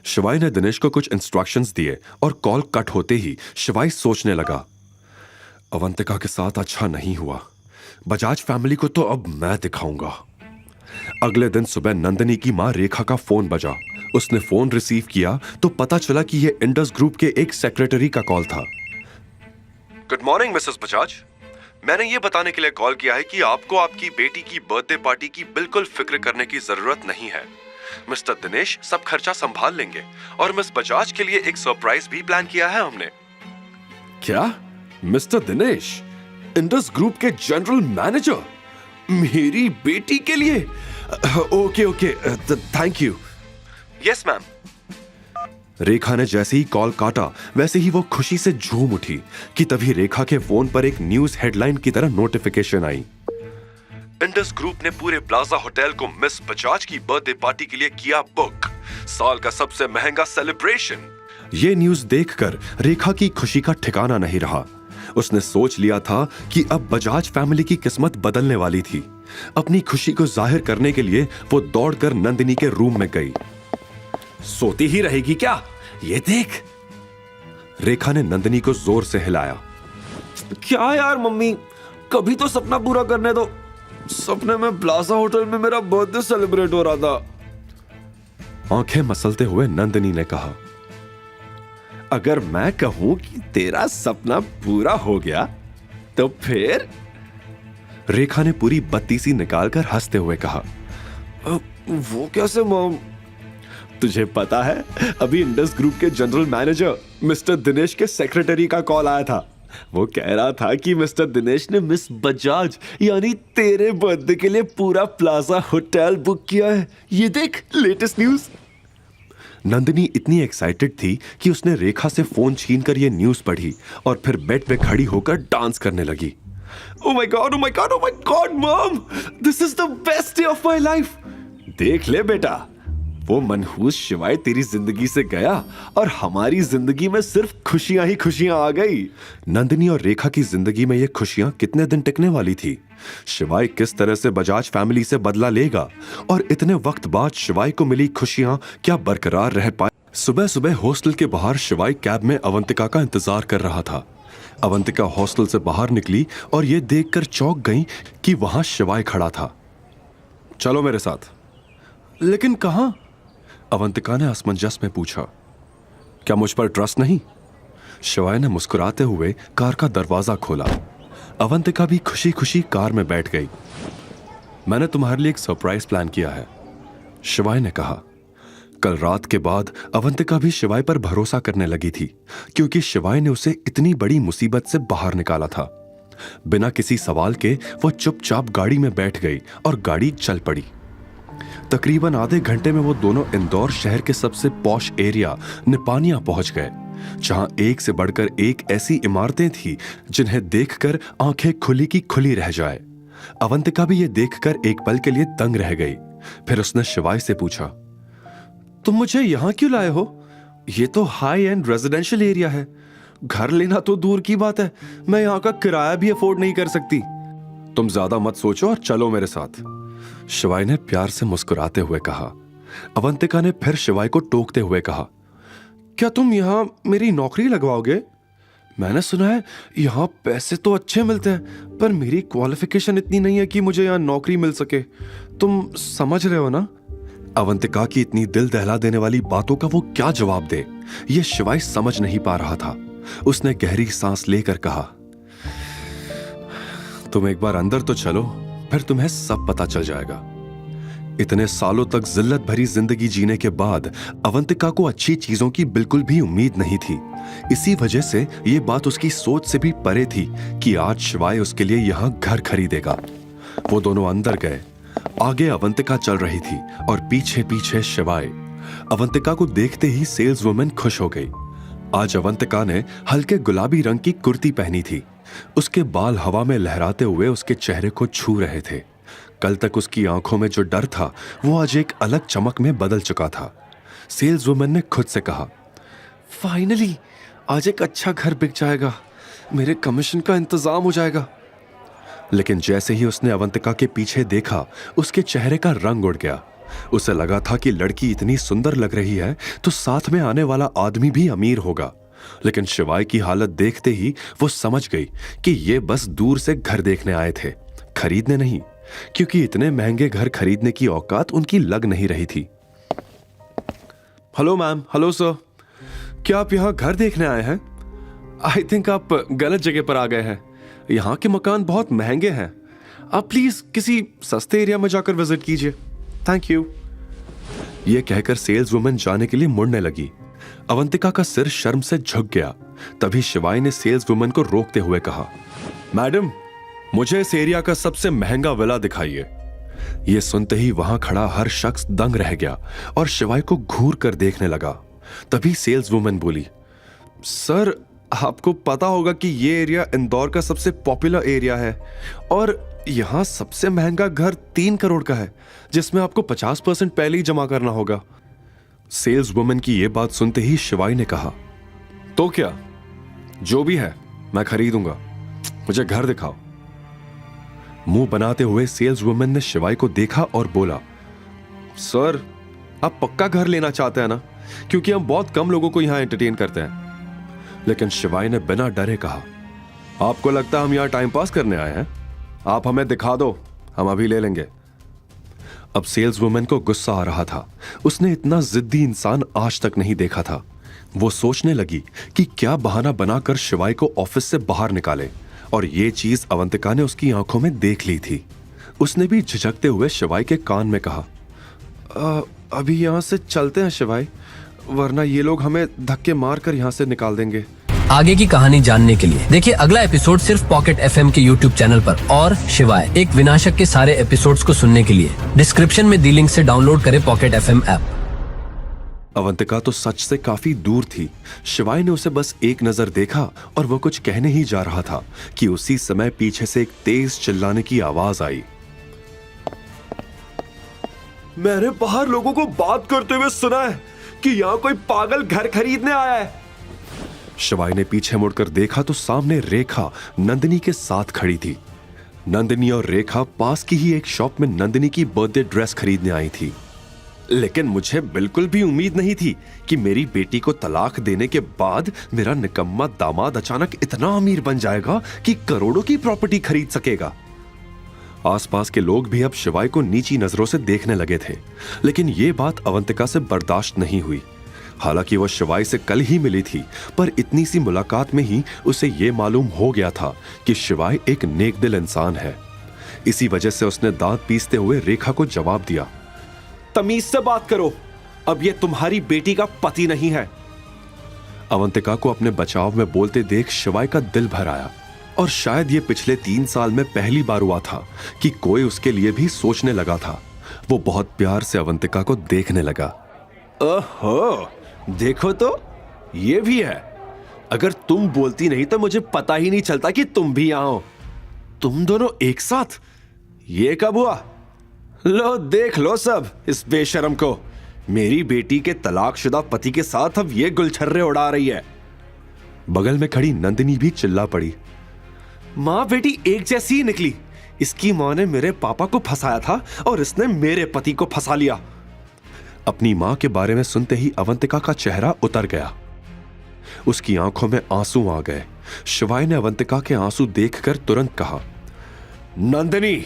शिवाई ने दिनेश को कुछ इंस्ट्रक्शंस दिए और कॉल कट होते ही शिवाई सोचने लगा, अवंतिका के साथ अच्छा नहीं हुआ। बजाज फैमिली को तो अब मैं दिखाऊंगा। अगले दिन सुबह नंदिनी की मां रेखा का फोन बजा। उसने फोन रिसीव किया तो पता चला कि यह इंडस ग्रुप के एक सेक्रेटरी का कॉल था। गुड मॉर्निंग मिसेस बजाज, मैंने ये बताने के लिए कॉल किया है कि आपको आपकी बेटी की बर्थडे पार्टी की बिल्कुल फिक्र करने की जरूरत नहीं है। मिस्टर दिनेश सब खर्चा संभाल लेंगे और मिस बजाज के लिए एक सरप्राइज भी प्लान किया है हमने। क्या? मिस्टर दिनेश, इंडस ग्रुप के जनरल मैनेजर, मेरी बेटी के लिए? Okay okay, thank you. Yes ma'am. Rekha ने जैसे ही कॉल काटा वैसे ही वो खुशी से झूम उठी कि तभी रेखा के फोन पर एक न्यूज हेडलाइन की तरह नोटिफिकेशन आई। इंडस ग्रुप ने पूरे प्लाजा होटल को मिस बजाज की बर्थडे पार्टी के लिए किया बुक। साल का सबसे महंगा सेलिब्रेशन। ये न्यूज देखकर रेखा की खुशी का ठिकाना नहीं रहा। उसने सोच लिया था कि अब बजाज फैमिली की किस्मत बदलने वाली थी। अपनी खुशी को जाहिर करने के लिए वो दौड़कर नंदिनी के रूम में गई। सोती ही रहेगी क्या? ये देख। रेखा ने नंदिनी को जोर से हिलाया। क्या यार मम्मी, कभी तो सपना पूरा करने दो। सपने में प्लाजा होटल में मेरा बर्थडे सेलिब्रेट हो रहा था। आंखें मसलते हुए नंदिनी ने कहा, अगर मैं कहूं कि तेरा सपना पूरा हो गया तो फिर? रेखा ने पूरी बत्तीसी निकालकर हंसते हुए कहा, वो कैसे मॉम? तुझे पता है, अभी इंडस ग्रुप के जनरल मैनेजर मिस्टर दिनेश के सेक्रेटरी का कॉल आया था। वो कह रहा था कि मिस्टर दिनेश ने मिस बजाज यानी तेरे बर्थडे के लिए पूरा प्लाजा होटल बुक किया है। ये देख, लेटेस्ट न्यूज। नंदिनी इतनी एक्साइटेड थी कि उसने रेखा से फोन छीनकर यह न्यूज पढ़ी और फिर बेड पे खड़ी होकर डांस करने लगी। Oh my God, oh my God, oh my God, Mom! This is the best day of my life! देख ले बेटा, वो मनहूस शिवाय तेरी जिंदगी से गया और हमारी जिंदगी में सिर्फ खुशियां ही खुशियां आ गई। नंदिनी और रेखा की जिंदगी में ये खुशियां कितने दिन टिकने वाली थी? शिवाय किस तरह से बजाज फैमिली से बदला लेगा और इतने वक्त बाद शिवाय को मिली खुशियां क्या बरकरार रह पाए? सुबह सुबह हॉस्टल के बाहर शिवाय कैब में अवंतिका का इंतजार कर रहा था। अवंतिका हॉस्टल से बाहर निकली और ये देखकर चौंक गई कि वहां शिवाय खड़ा था। चलो मेरे साथ। लेकिन कहां? अवंतिका ने असमंजस में पूछा। क्या मुझ पर ट्रस्ट नहीं? शिवाय ने मुस्कुराते हुए कार का दरवाजा खोला। अवंतिका भी खुशी खुशी कार में बैठ गई। मैंने तुम्हारे लिए एक सरप्राइज प्लान किया है, शिवाय ने कहा। कल रात के बाद अवंतिका भी शिवाय पर भरोसा करने लगी थी, क्योंकि शिवाय ने उसे इतनी बड़ी मुसीबत से बाहर निकाला था। बिना किसी सवाल के वो चुपचाप गाड़ी में बैठ गई और गाड़ी चल पड़ी। तकरीबन आधे घंटे में वो दोनों इंदौर शहर के सबसे पॉश एरिया निपानिया पहुंच गए, जहां एक से बढ़कर एक ऐसी इमारतें थी जिन्हें देखकर आंखें खुली की खुली रह जाए। अवंतिका भी ये देखकर एक पल के लिए दंग रह गई। फिर उसने शिवाय से पूछा, तुम मुझे यहां क्यों लाए हो? ये तो हाई एंड रेजिडेंशियल एरिया है। घर लेना तो दूर की बात है, मैं यहां का किराया भी अफोर्ड नहीं कर सकती। तुम ज्यादा मत सोचो और चलो मेरे साथ, शिवाय ने प्यार से मुस्कुराते हुए कहा। अवंतिका ने फिर शिवाय को टोकते हुए कहा, क्या तुम यहां मेरी नौकरी लगवाओगे? मैंने सुना है यहां पैसे तो अच्छे मिलते हैं, पर मेरी क्वालिफिकेशन इतनी नहीं है कि मुझे यहां नौकरी मिल सके। तुम समझ रहे हो ना? अवंतिका की इतनी दिल दहला देने वाली बातों का वो क्या जवाब दे, ये शिवाय समझ नहीं पा रहा था। उसने गहरी सांस लेकर कहा, तुम एक बार अंदर तो चलो, फिर तुम्हें सब पता चल जाएगा। इतने सालों तक जिल्लत भरी जिंदगी जीने के बाद अवंतिका को अच्छी चीजों की बिल्कुल भी उम्मीद नहीं थी। इसी वजह से ये बात उसकी सोच से भी परे थी कि आज शिवाय उसके लिए यहां घर खरीदेगा। वो दोनों अंदर गए। आगे अवंतिका चल रही थी और पीछे पीछे शिवाय। अवंतिका को देखते ही सेल्स वुमन खुश हो गई। आज अवंतिका ने हल्के गुलाबी रंग की कुर्ती पहनी थी। उसके बाल हवा में लहराते हुए उसके चेहरे को छू रहे थे। कल तक उसकी आंखों में जो डर था वो आज एक अलग चमक में बदल चुका था। सेल्स वुमन ने खुद से कहा, फाइनली आज एक अच्छा घर बिक जाएगा, मेरे कमीशन का इंतजाम हो जाएगा। लेकिन जैसे ही उसने अवंतिका के पीछे देखा, उसके चेहरे का रंग उड़ गया। उसे लगा था कि लड़की इतनी सुंदर लग रही है तो साथ में आने वाला आदमी भी अमीर होगा। लेकिन शिवाय की हालत देखते ही वो समझ गई कि ये बस दूर से घर देखने आए थे, खरीदने नहीं, क्योंकि इतने महंगे घर खरीदने की औकात उनकी लग नहीं रही थी। हेलो मैम, हेलो सर, क्या आप यहाँ घर देखने आए हैं? आई थिंक आप गलत जगह पर आ गए हैं। यहाँ के मकान बहुत महंगे हैं। आप प्लीज किसी सस्ते एरिया में जाकर विजिट कीजिए, थैंक यू। यह कहकर सेल्स वुमन जाने के लिए मुड़ने लगी। अवंतिका का सिर शर्म से झुक गया। तभी शिवाय ने सेल्स वुमन को रोकते हुए कहा, मैडम, मुझे इस एरिया का सबसे महंगा विला दिखाइए। यह सुनते ही वहां खड़ा हर शख्स दंग रह गया और शिवाय को घूर कर देखने लगा। तभी सेल्स वुमन बोली, सर, आपको पता होगा कि यह एरिया इंदौर का सबसे पॉपुलर एरिया है और यहां सबसे महंगा घर 3 करोड़ का है, जिसमें आपको 50% पहले ही जमा करना होगा। सेल्स वुमन की यह बात सुनते ही शिवाय ने कहा, तो क्या, जो भी है मैं खरीदूंगा, मुझे घर दिखाओ। मुंह बनाते हुए सेल्स वुमन ने शिवाय को देखा और बोला, सर, आप पक्का घर लेना चाहते हैं ना? क्योंकि हम बहुत कम लोगों को यहां एंटरटेन करते हैं। लेकिन शिवाय ने बिना डरे कहा, आपको लगता है हम यहां टाइम पास करने आए हैं? आप हमें दिखा दो, हम अभी ले लेंगे। अब सेल्स वुमन को गुस्सा आ रहा था। उसने इतना जिद्दी इंसान आज तक नहीं देखा था। वो सोचने लगी कि क्या बहाना बनाकर शिवाय को ऑफिस से बाहर निकाले, और ये चीज अवंतिका ने उसकी आंखों में देख ली थी। उसने भी झिझकते हुए शिवाय के कान में कहा, अभी यहां से चलते हैं शिवाय, वरना ये लोग हमें धक्के मार कर यहां से निकाल देंगे। आगे की कहानी जानने के लिए देखिए अगला एपिसोड सिर्फ पॉकेट एफएम के यूट्यूब चैनल पर। और शिवाय एक विनाशक के सारे एपिसोड्स को सुनने के लिए डिस्क्रिप्शन में दी लिंक से डाउनलोड करें पॉकेट एफएम ऐप। अवंतिका तो सच से काफी दूर थी। शिवाय ने उसे बस एक नजर देखा और वो कुछ कहने ही जा रहा था कि उसी समय पीछे से एक तेज चिल्लाने की आवाज आई। मैंने बाहर लोगों को बात करते हुए सुना है कि यहाँ कोई पागल घर खरीदने आया है। शिवाय ने पीछे मुड़कर देखा तो सामने रेखा नंदिनी के साथ खड़ी थी। नंदिनी और रेखा पास की ही एक शॉप में नंदिनी की बर्थडे ड्रेस खरीदने आई थी। लेकिन मुझे बिल्कुल भी उम्मीद नहीं थी कि मेरी बेटी को तलाक देने के बाद मेरा निकम्मा दामाद अचानक इतना अमीर बन जाएगा कि करोड़ों की प्रॉपर्टी खरीद सकेगा। आसपास के लोग भी अब शिवाय को नीची नजरों से देखने लगे थे। लेकिन यह बात अवंतिका से बर्दाश्त नहीं हुई। हालांकि वह शिवाय से कल ही मिली थी, पर इतनी सी मुलाकात में ही उसे यह मालूम हो गया था कि शिवाय एक नेक दिल इंसान है। इसी वजह से उसने दांत पीसते हुए रेखा को जवाब दिया, तमीज से बात करो, अब ये तुम्हारी बेटी का पति नहीं है। अवंतिका को अपने बचाव में बोलते देख शिवाय का दिल भर आया, और शायद ये पिछले 3 साल में पहली बार हुआ था कि कोई उसके लिए भी सोचने लगा था। वो बहुत प्यार से अवंतिका को देखने लगा। ओहो, देखो तो ये भी है। अगर तुम बोलती नहीं तो मुझे पता ही नहीं चलता कि तुम भी यहाँ हो। तुम दोनों एक साथ, ये कब हुआ? लो देख लो सब इस बेशरम को। मेरी बेटी के तलाकशुदा पति के साथ अब ये गुलछर्रे उड़ा रही है। बगल में खड़ी नंदिनी भी चिल्ला पड़ी, माँ बेटी एक जैसी ही निकली। इसकी माँ ने मेरे पापा को फंसाया था और इसने मेरे पति को फंसा लिया। अपनी मां के बारे में सुनते ही अवंतिका का चेहरा उतर गया। उसकी आंखों में आंसू आ गए। शिवाय ने अवंतिका के आंसू देखकर तुरंत कहा, नंदिनी,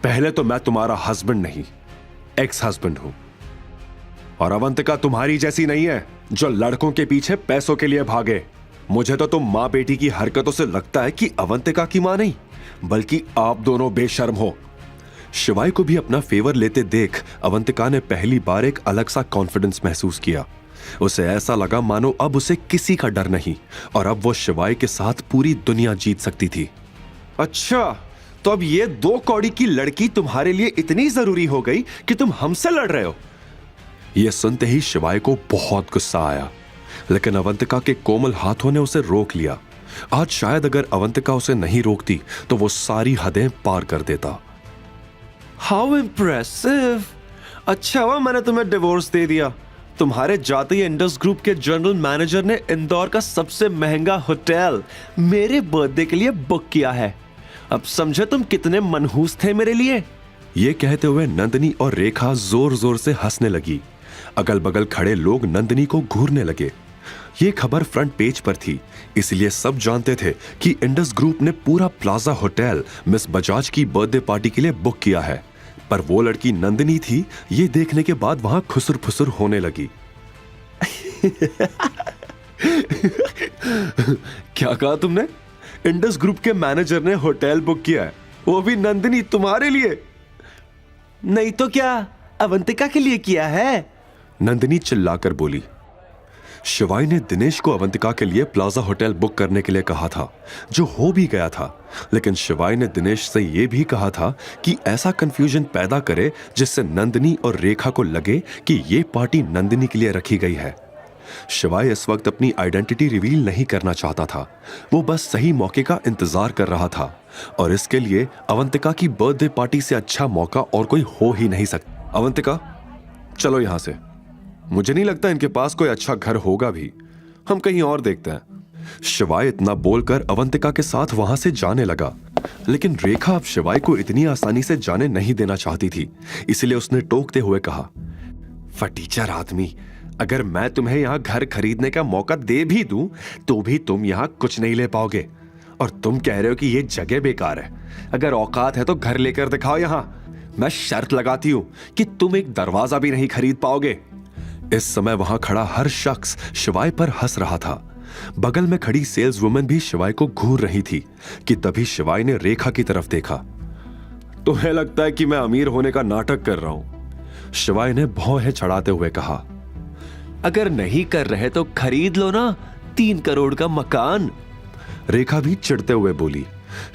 पहले तो मैं तुम्हारा हस्बैंड नहीं, एक्स हस्बैंड हूं। और अवंतिका तुम्हारी जैसी नहीं है जो लड़कों के पीछे पैसों के लिए भागे। मुझे तो तुम माँ बेटी की हरकतों से लगता है कि अवंतिका की माँ नहीं बल्कि आप दोनों बेशर्म हो। शिवाय को भी अपना फेवर लेते देख अवंतिका ने पहली बार एक अलग सा कॉन्फिडेंस महसूस किया। उसे ऐसा लगा मानो अब उसे किसी का डर नहीं और अब वो शिवाय के साथ पूरी दुनिया जीत सकती थी। अच्छा, तो अब ये 2 कौड़ी की लड़की तुम्हारे लिए इतनी जरूरी हो गई कि तुम हमसे लड़ रहे हो? यह सुनते ही शिवाय को बहुत गुस्सा आया, लेकिन अवंतिका के कोमल हाथों ने उसे रोक लिया। आज शायद अगर अवंतिका उसे नहीं रोकती तो वो सारी हदें पार कर देता। How impressive! अच्छा हुआ मैंने तुम्हें डिवोर्स दे दिया। तुम्हारे जाते ही इंडस ग्रुप के जनरल मैनेजर ने इंदौर का सबसे महंगा होटल मेरे बर्थडे के लिए बुक किया है। अब समझे तुम कितने मनहूस थे मेरे लिए। ये कहते हुए नंदिनी और रेखा जोर जोर से हंसने लगी। अगल बगल खड़े लोग नंदिनी को घूरने लगे। ये खबर फ्रंट पेज पर थी, इसलिए सब जानते थे कि इंडस ग्रुप ने पूरा प्लाजा होटल मिस बजाज की बर्थडे पार्टी के लिए बुक किया है। पर वो लड़की नंदिनी थी, ये देखने के बाद वहां खुसुर फुसुर होने लगी। क्या कहा तुमने? इंडस ग्रुप के मैनेजर ने होटल बुक किया है, वो भी नंदिनी तुम्हारे लिए? नहीं तो क्या अवंतिका के लिए किया है? नंदिनी चिल्लाकर बोली। शिवाय ने दिनेश को अवंतिका के लिए प्लाजा होटल बुक करने के लिए कहा था, जो हो भी गया था। लेकिन शिवाय ने दिनेश से यह भी कहा था कि ऐसा कंफ्यूजन पैदा करे जिससे नंदिनी और रेखा को लगे कि यह पार्टी नंदिनी के लिए रखी गई है। शिवाय इस वक्त अपनी आइडेंटिटी रिवील नहीं करना चाहता था, वो बस सही मौके का इंतजार कर रहा था और इसके लिए अवंतिका की बर्थडे पार्टी से अच्छा मौका और कोई हो ही नहीं सकता। अवंतिका, चलो यहां से। मुझे नहीं लगता इनके पास कोई अच्छा घर होगा भी, हम कहीं और देखते हैं। शिवाय इतना बोलकर अवंतिका के साथ वहां से जाने लगा, लेकिन रेखा अब शिवाय को इतनी आसानी से जाने नहीं देना चाहती थी, इसलिए उसने टोकते हुए कहा, फटीचर आदमी, अगर मैं तुम्हें यहां घर खरीदने का मौका दे भी दूं तो भी तुम यहां कुछ नहीं ले पाओगे। और तुम कह रहे हो कि यह जगह बेकार है। अगर औकात है तो घर लेकर दिखाओ यहां। मैं शर्त लगाती हूं कि तुम एक दरवाजा भी नहीं खरीद पाओगे। इस समय वहां खड़ा हर शख्स शिवाय पर हंस रहा था। बगल में खड़ी सेल्स वुमन भी शिवाय को घूर रही थी कि तभी शिवाय ने रेखा की तरफ देखा। तुम्हें लगता है कि मैं अमीर होने का नाटक कर रहा हूं? शिवाय ने भौहें चढ़ाते हुए कहा। अगर नहीं कर रहे तो खरीद लो ना 3 करोड़ का मकान। रेखा भी चिढ़ते हुए बोली।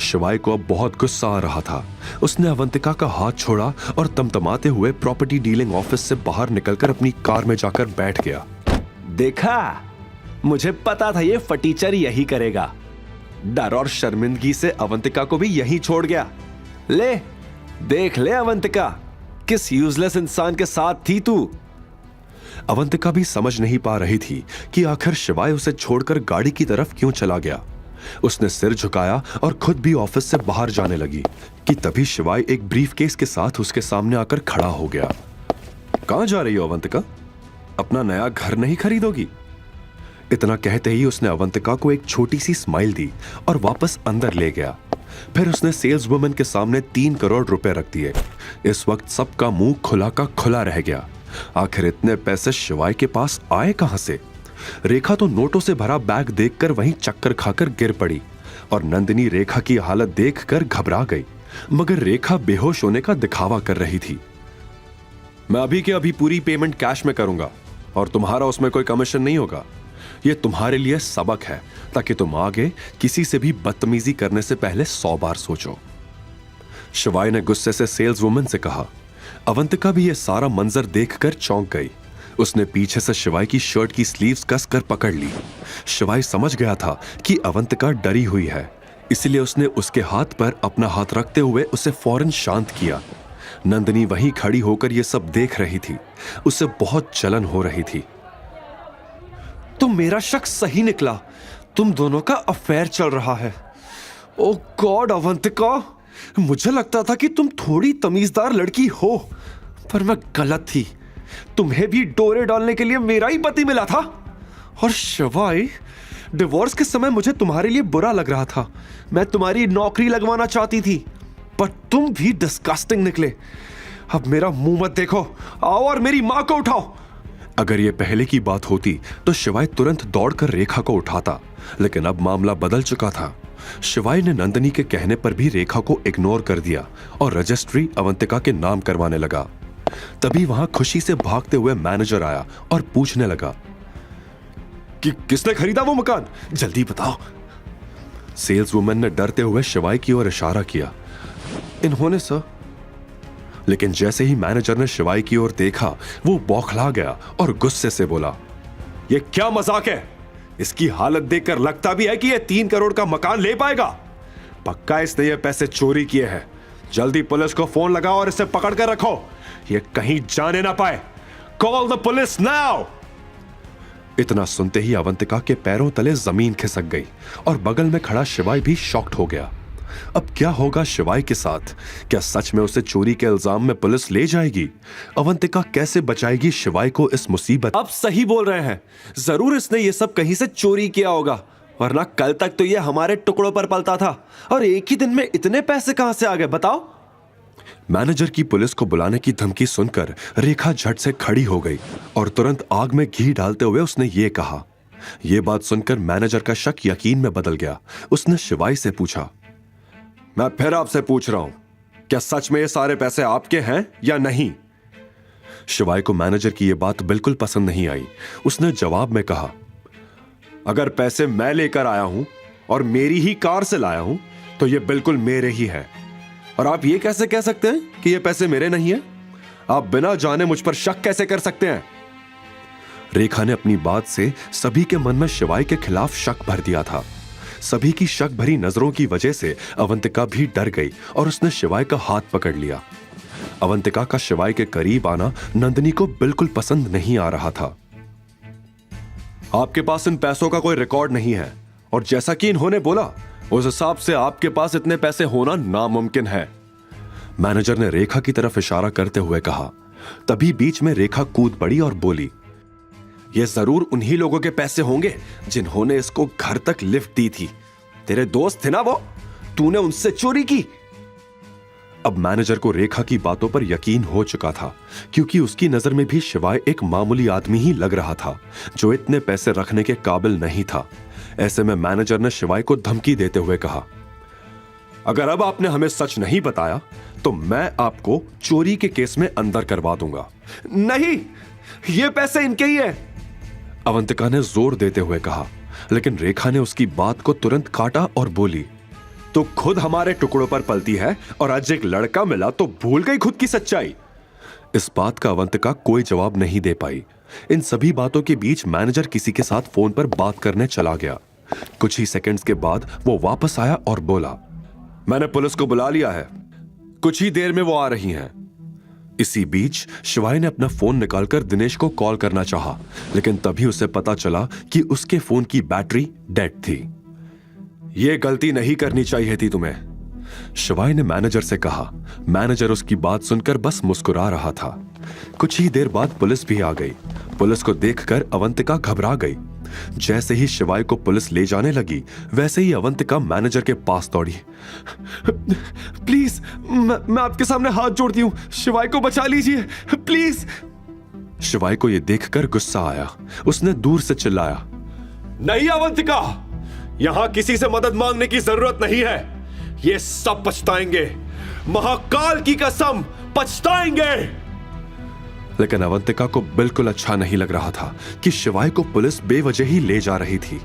शिवाय को अब बहुत गुस्सा आ रहा था। उसने अवंतिका का हाथ छोड़ा और तमतमाते हुए प्रॉपर्टी डीलिंग ऑफिस से बाहर निकलकर अपनी कार में जाकर बैठ गया। देखा, मुझे पता था ये फटीचर यही करेगा। डर और शर्मिंदगी से अवंतिका को भी यहीं छोड़ गया। ले देख ले अवंतिका, किस यूजलेस इंसान के साथ थी तू। अवंतिका भी समझ नहीं पा रही थी कि आखिर शिवाय उसे छोड़कर गाड़ी की तरफ क्यों चला गया। उसने सिर झुकाया और खुद भी ऑफिस से बाहर जाने लगी कि तभी शिवाय एक ब्रीफकेस के साथ उसके सामने आकर खड़ा हो गया। कहां जा रही हो अवंतिका? अपना नया घर नहीं खरीदोगी? इतना कहते ही उसने अवंतिका को एक छोटी सी स्माइल दी और वापस अंदर ले गया। फिर उसने सेल्स वुमन के सामने 3 करोड़ रुपए रख दिए। इस वक्त सबका मुंह खुला का खुला रह गया। आखिर इतने पैसे शिवाय के पास आए कहां से? रेखा तो नोटों से भरा बैग देखकर वहीं चक्कर खाकर गिर पड़ी और नंदिनी रेखा की हालत देखकर घबरा गई, मगर रेखा बेहोश होने का दिखावा कर रही थी। मैं अभी के अभी पूरी पेमेंट कैश में करूंगा और तुम्हारा उसमें कोई कमीशन नहीं होगा। यह तुम्हारे लिए सबक है ताकि तुम आगे किसी से भी बदतमीजी करने से पहले 100 बार सोचो। शिवाय ने गुस्से से सेल्स वुमन से कहा। अवंतिका भी यह सारा मंजर देखकर चौंक गई। उसने पीछे से शिवाय की शर्ट की स्लीव्स कसकर पकड़ ली। शिवाय समझ गया था कि अवंतिका डरी हुई है, इसलिए उसने उसके हाथ पर अपना हाथ रखते हुए उसे फौरन शांत किया। नंदिनी वहीं खड़ी होकर यह सब देख रही थी। उसे बहुत जलन हो रही थी। तो मेरा शक सही निकला, तुम दोनों का अफेयर चल रहा है। ओह गॉड अवंतिका, मुझे लगता था कि तुम थोड़ी तमीजदार लड़की हो, पर मैं गलत थी। तुम्हें भी डोरे डालने के लिए मेरा ही पति मिला था। और शिवाय, डिवोर्स के समय मुझे तुम्हारे लिए बुरा लग रहा था। मैं तुम्हारी नौकरी लगवाना चाहती थी, पर तुम भी डिस्गस्टिंग निकले। अब मेरा मुंह मत देखो, आओ और मेरी मां को उठाओ। अगर ये पहले की बात होती तो शिवाय तुरंत दौड़कर रेखा को उठाता, लेकिन अब मामला बदल चुका था। शिवाय ने नंदिनी के कहने पर भी रेखा को इग्नोर कर दिया और रजिस्ट्री अवंतिका के नाम करवाने लगा। तभी वहां खुशी से भागते हुए मैनेजर आया और पूछने लगा कि किसने खरीदा वो मकान, जल्दी बताओ। सेल्स वुमन ने डरते हुए शिवाय की ओर इशारा किया। इन्होंने सर। लेकिन जैसे ही मैनेजर ने शिवाय की ओर देखा, वो बौखला गया और गुस्से से बोला, ये क्या मजाक है? इसकी हालत देखकर लगता भी है कि ये 3 करोड़ का मकान ले पाएगा। पक्का इसने ये पैसे चोरी किए हैं। जल्दी पुलिस को फोन लगाओ और इसे पकड़ कर रखो, ये कहीं जाने ना पाए। Call the police now. इतना सुनते ही अवंतिका के पैरों तले जमीन खिसक गई और बगल में खड़ा शिवाय भी शॉक्ड हो गया। अब क्या होगा शिवाय के साथ? क्या सच में उसे चोरी के इल्जाम में पुलिस ले जाएगी? अवंतिका कैसे बचाएगी शिवाय को इस मुसीबत? आप सही बोल रहे हैं, जरूर इसने ये सब कहीं से चोरी किया होगा, वरना कल तक तो ये हमारे टुकड़ों पर पलता था और एक ही दिन में इतने पैसे कहां से आ गए बताओ? मैनेजर की पुलिस को बुलाने की धमकी सुनकर रेखा झट से खड़ी हो गई और तुरंत आग में घी डालते हुए उसने ये कहा। यह बात सुनकर मैनेजर का शक यकीन में बदल गया। उसने शिवाय से पूछा, मैं फिर आपसे पूछ रहा हूं, क्या सच में ये सारे पैसे आपके हैं या नहीं? शिवाय को मैनेजर की यह बात बिल्कुल पसंद नहीं आई। उसने जवाब में कहा, अगर पैसे मैं लेकर आया हूं और मेरी ही कार से लाया हूं तो ये बिल्कुल मेरे ही है। और आप ये कैसे कह सकते हैं कि ये पैसे मेरे नहीं है? आप बिना जाने मुझ पर शक कैसे कर सकते हैं? रेखा ने अपनी बात से सभी के मन में शिवाय के खिलाफ शक भर दिया था। सभी की शक भरी नजरों की वजह से अवंतिका भी डर गई और उसने शिवाय का हाथ पकड़ लिया। अवंतिका का शिवाय के करीब आना नंदिनी को बिल्कुल पसंद नहीं आ रहा था। आपके पास इन पैसों का कोई रिकॉर्ड नहीं है और जैसा कि इन्होंने बोला, उस हिसाब से आपके पास इतने पैसे होना नामुमकिन है। मैनेजर ने रेखा की तरफ इशारा करते हुए कहा। तभी बीच में रेखा कूद पड़ी और बोली, ये जरूर उन्हीं लोगों के पैसे होंगे जिन्होंने इसको घर तक लिफ्ट दी थी। तेरे दोस्त थे ना वो, तूने उनसे चोरी की। अब मैनेजर को रेखा की बातों पर यकीन हो चुका था, क्योंकि उसकी नजर में भी शिवाय एक मामूली आदमी ही लग रहा था जो इतने पैसे रखने के काबिल नहीं था। ऐसे में मैनेजर ने शिवाय को धमकी देते हुए कहा, अगर अब आपने हमें सच नहीं बताया तो मैं आपको चोरी के केस में अंदर करवा दूंगा। नहीं, ये पैसे इनके ही है, अवंतिका ने जोर देते हुए कहा। लेकिन रेखा ने उसकी बात को तुरंत काटा और बोली, तो खुद हमारे टुकड़ों पर पलती है और आज एक लड़का मिला तो भूल गई खुद की सच्चाई। इस बात का अवंतिका कोई जवाब नहीं दे पाई। इन सभी बातों के बीच मैनेजर किसी के साथ फोन पर बात करने चला गया। कुछ ही सेकंड्स के बाद वो वापस आया और बोला, मैंने पुलिस को बुला लिया है, कुछ ही देर में वो आ रही हैं। इसी बीच शिवाय ने अपना फोन निकालकर दिनेश को कॉल करना चाहा, लेकिन तभी उसे पता चला कि उसके फोन की बैटरी डेड थी। यह गलती नहीं करनी चाहिए थी तुम्हें, शिवाय ने मैनेजर से कहा। मैनेजर उसकी बात सुनकर बस मुस्कुरा रहा था। कुछ ही देर बाद पुलिस भी आ गई। पुलिस को देखकर अवंतिका घबरा गई। जैसे ही शिवाय को पुलिस ले जाने लगी, वैसे ही अवंतिका मैनेजर के पास दौड़ी। प्लीज, मैं आपके सामने हाथ जोड़ती हूं, शिवाय को बचा लीजिए प्लीज। शिवाय को यह देखकर गुस्सा आया। उसने दूर से चिल्लाया, नहीं अवंतिका, यहां किसी से मदद मांगने की जरूरत नहीं है। ये सब पछताएंगे, महाकाल की कसम पछताएंगे। लेकिन अवंतिका को बिल्कुल अच्छा नहीं लग रहा था कि शिवाय को पुलिस बेवजह ही ले जा रही थी।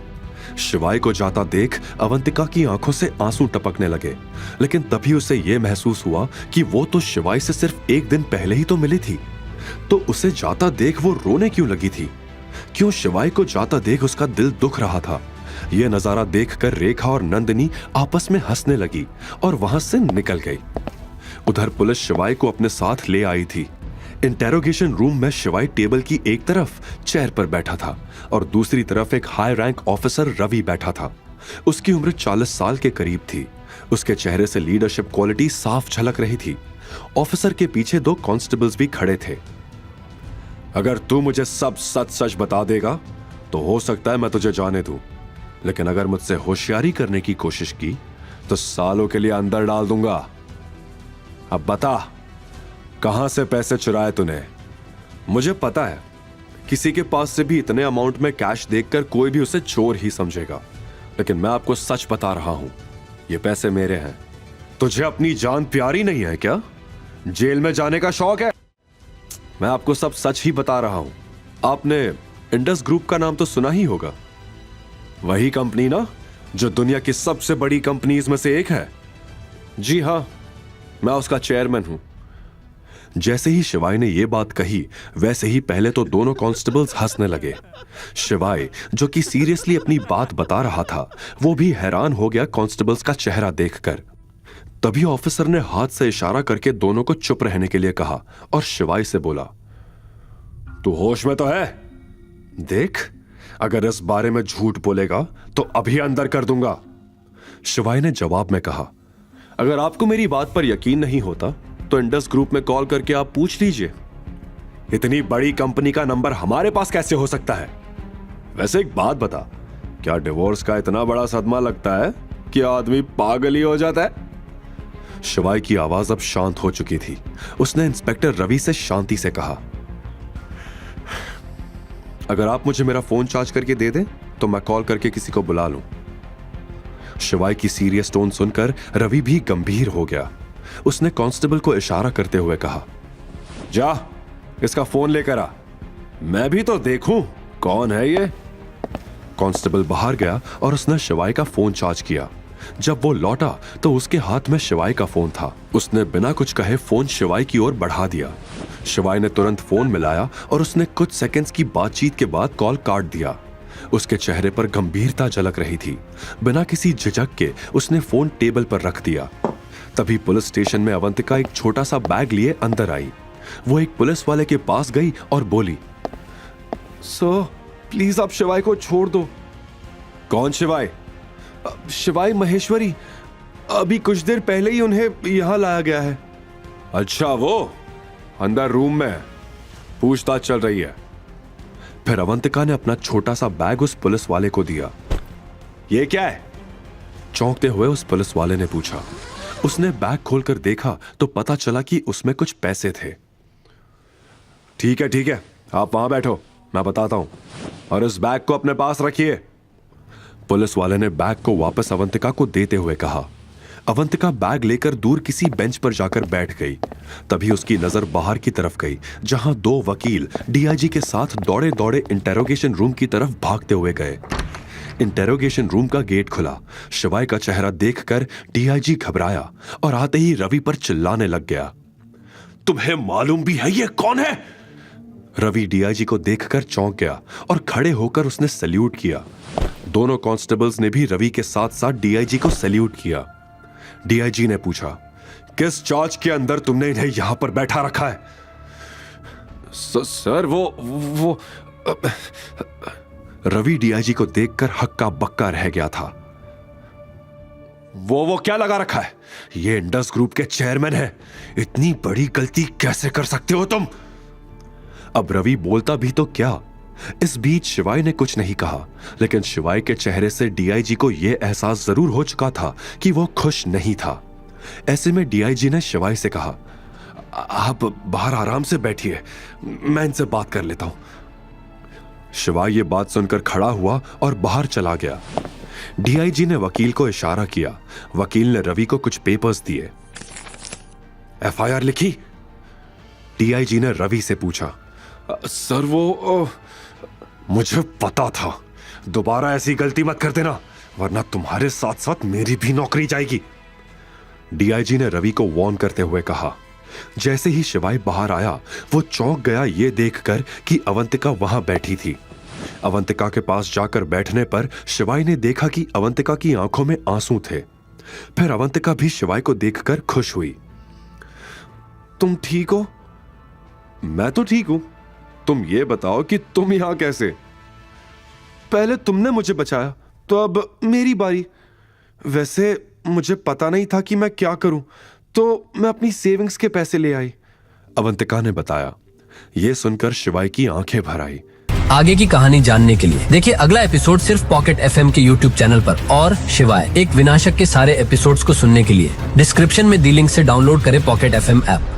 शिवाय को जाता देख अवंतिका की आंखों से आंसू टपकने लगे। लेकिन तभी उसे यह महसूस हुआ कि वो तो शिवाय से सिर्फ एक दिन पहले ही तो मिली थी, तो उसे जाता देख वो रोने क्यों लगी थी? क्यों शिवाय को जाता देख उसका दिल दुख रहा था? यह नजारा देखकर रेखा और नंदिनी आपस में हंसने लगी और वहां से निकल गई। उधर पुलिस शिवाय को अपने साथ ले आई थी। इंटेरोगेशन रूम में शिवाय टेबल की एक तरफ चेयर पर बैठा था और दूसरी तरफ एक हाई रैंक ऑफिसर रवि बैठा था। उसकी उम्र 40 साल के करीब थी। उसके चेहरे से लीडरशिप क्वालिटी साफ झलक रही थी। ऑफिसर के पीछे 2 कांस्टेबल्स भी खड़े थे। अगर तू मुझे सब सच सच बता देगा तो हो सकता है मैं तुझे जाने दूं, लेकिन अगर मुझसे होशियारी करने की कोशिश की तो सालों के लिए अंदर डाल दूंगा। अब बता, कहां से पैसे चुराए तूने? मुझे पता है किसी के पास से भी इतने अमाउंट में कैश देखकर कोई भी उसे चोर ही समझेगा, लेकिन मैं आपको सच बता रहा हूं, ये पैसे मेरे हैं। तुझे अपनी जान प्यारी नहीं है क्या? जेल में जाने का शौक है? मैं आपको सब सच ही बता रहा हूं। आपने इंडस ग्रुप का नाम तो सुना ही होगा, वही कंपनी ना जो दुनिया की सबसे बड़ी कंपनीज में से एक है। जी हां, मैं उसका चेयरमैन हूं। जैसे ही शिवाय ने यह बात कही, वैसे ही पहले तो दोनों कांस्टेबल्स हंसने लगे। शिवाय, जो कि सीरियसली अपनी बात बता रहा था, वो भी हैरान हो गया कांस्टेबल्स का चेहरा देखकर। तभी ऑफिसर ने हाथ से इशारा करके दोनों को चुप रहने के लिए कहा और शिवाय से बोला, तू होश में तो है? देख, अगर इस बारे में झूठ बोलेगा तो अभी अंदर कर दूंगा। शिवाय ने जवाब में कहा, अगर आपको मेरी बात पर यकीन नहीं होता तो इंडस ग्रुप में कॉल करके आप पूछ लीजिए। इतनी बड़ी कंपनी का नंबर हमारे पास कैसे हो सकता है? वैसे एक बात बता, क्या डिवोर्स का इतना बड़ा सदमा लगता है कि आदमी पागल ही हो जाता है? शिवाय की आवाज अब शांत हो चुकी थी। उसने इंस्पेक्टर रवि से शांति से कहा, अगर आप मुझे मेरा फोन चार्ज करके दे दें तो मैं कॉल करके किसी को बुला लूं। शिवाय की सीरियस टोन सुनकर रवि भी गंभीर हो गया। उसने कांस्टेबल को इशारा करते हुए कहा, जा इसका फोन लेकर आ, मैं भी तो देखूं कौन है ये। कांस्टेबल बाहर गया और उसने शिवाय का फोन चार्ज किया। जब वो लौटा तो उसके हाथ में शिवाय का फोन था। उसने बिना कुछ कहे फोन शिवाय की ओर बढ़ा दिया। शिवाय ने तुरंत फोन मिलाया और उसने कुछ सेकंड्स की बातचीत के बाद कॉल काट दिया। उसके चेहरे पर गंभीरता झलक रही थी। बिना किसी झिझक के उसने फोन टेबल पर रख दिया। तभी पुलिस स्टेशन में अवंतिका एक छोटा सा बैग लिए अंदर आई। वो एक पुलिस वाले के पास गई और बोली, सर प्लीज आप शिवाय को छोड़ दो। कौन शिवाय? शिवाय महेश्वरी, अभी कुछ देर पहले ही उन्हें यहां लाया गया है। अच्छा, वो अंदर रूम में पूछताछ चल रही है। फिर अवंतिका ने अपना छोटा सा बैग उस पुलिस वाले को दिया। ये क्या है? चौंकते हुए उस पुलिस वाले ने पूछा। उसने बैग खोलकर देखा तो पता चला कि उसमें कुछ पैसे थे। ठीक है, आप वहां बैठो, मैं बताता हूं, और इस बैग को अपने पास रखिए। पुलिस वाले ने बैग को वापस अवंतिका को देते हुए कहा। अवंतिका बैग लेकर दूर किसी बेंच पर जाकर बैठ गई। तभी उसकी नजर बाहर की तरफ गई, जहां दो वकील डीआईजी के साथ दौड़े दौड़े इंटेरोगेशन रूम की तरफ भागते हुए गए। इंटेरोगेशन रूम का गेट खुला। शिवाय का चेहरा देखकर डीआईजी घबराया और आते ही रवि पर चिल्लाने लग गया, तुम्हें मालूम भी है ये कौन है? रवि डीआईजी को देखकर चौंक गया और खड़े होकर उसने सैल्यूट किया। दोनों कांस्टेबल्स ने भी रवि के साथ साथ डीआईजी को सैल्यूट किया। डीआईजी ने पूछा, किस चार्ज के अंदर तुमने इन्हें यहां पर बैठा रखा है? सर वो रवि डीआईजी को देखकर हक्का बक्का रह गया था। वो क्या लगा रखा है? ये इंडस ग्रुप के चेयरमैन है, इतनी बड़ी गलती कैसे कर सकते हो तुम? अब रवि बोलता भी तो क्या। इस बीच शिवाय ने कुछ नहीं कहा, लेकिन शिवाय के चेहरे से डीआईजी को यह एहसास जरूर हो चुका था कि वो खुश नहीं था। ऐसे में डीआईजी ने शिवाय से कहा, आप बाहर आराम से बैठिए, मैं इनसे बात कर लेता हूं। शिवाय ये बात सुनकर खड़ा हुआ और बाहर चला गया। डीआईजी ने वकील को इशारा किया। वकील ने रवि को कुछ पेपर्स दिए। एफआईआर लिखी? डीआईजी ने रवि से पूछा। सर वो मुझे पता था, दोबारा ऐसी गलती मत कर देना, वरना तुम्हारे साथ साथ मेरी भी नौकरी जाएगी। डीआईजी ने रवि को वार्न करते हुए कहा। जैसे ही शिवाय बाहर आया, वो चौंक गया ये देखकर कि अवंतिका वहां बैठी थी। अवंतिका के पास जाकर बैठने पर शिवाय ने देखा कि अवंतिका की आंखों में आंसू थे। फिर अवंतिका भी शिवाय को देखकर खुश हुई। तुम ठीक हो? मैं तो ठीक हूं, तुम ये बताओ कि तुम यहां कैसे? पहले तुमने मुझे बचाया तो अब मेरी बारी। वैसे मुझे पता नहीं था कि मैं क्या करूं, तो मैं अपनी सेविंग्स के पैसे ले आई, अवंतिका ने बताया। यह सुनकर शिवाय की आंखें भर आई। आगे की कहानी जानने के लिए देखिए अगला एपिसोड सिर्फ पॉकेट एफएम के यूट्यूब चैनल पर। और शिवाय एक विनाशक के सारे एपिसोड्स को सुनने के लिए डिस्क्रिप्शन में दी लिंक से डाउनलोड करें पॉकेट एफएम ऐप।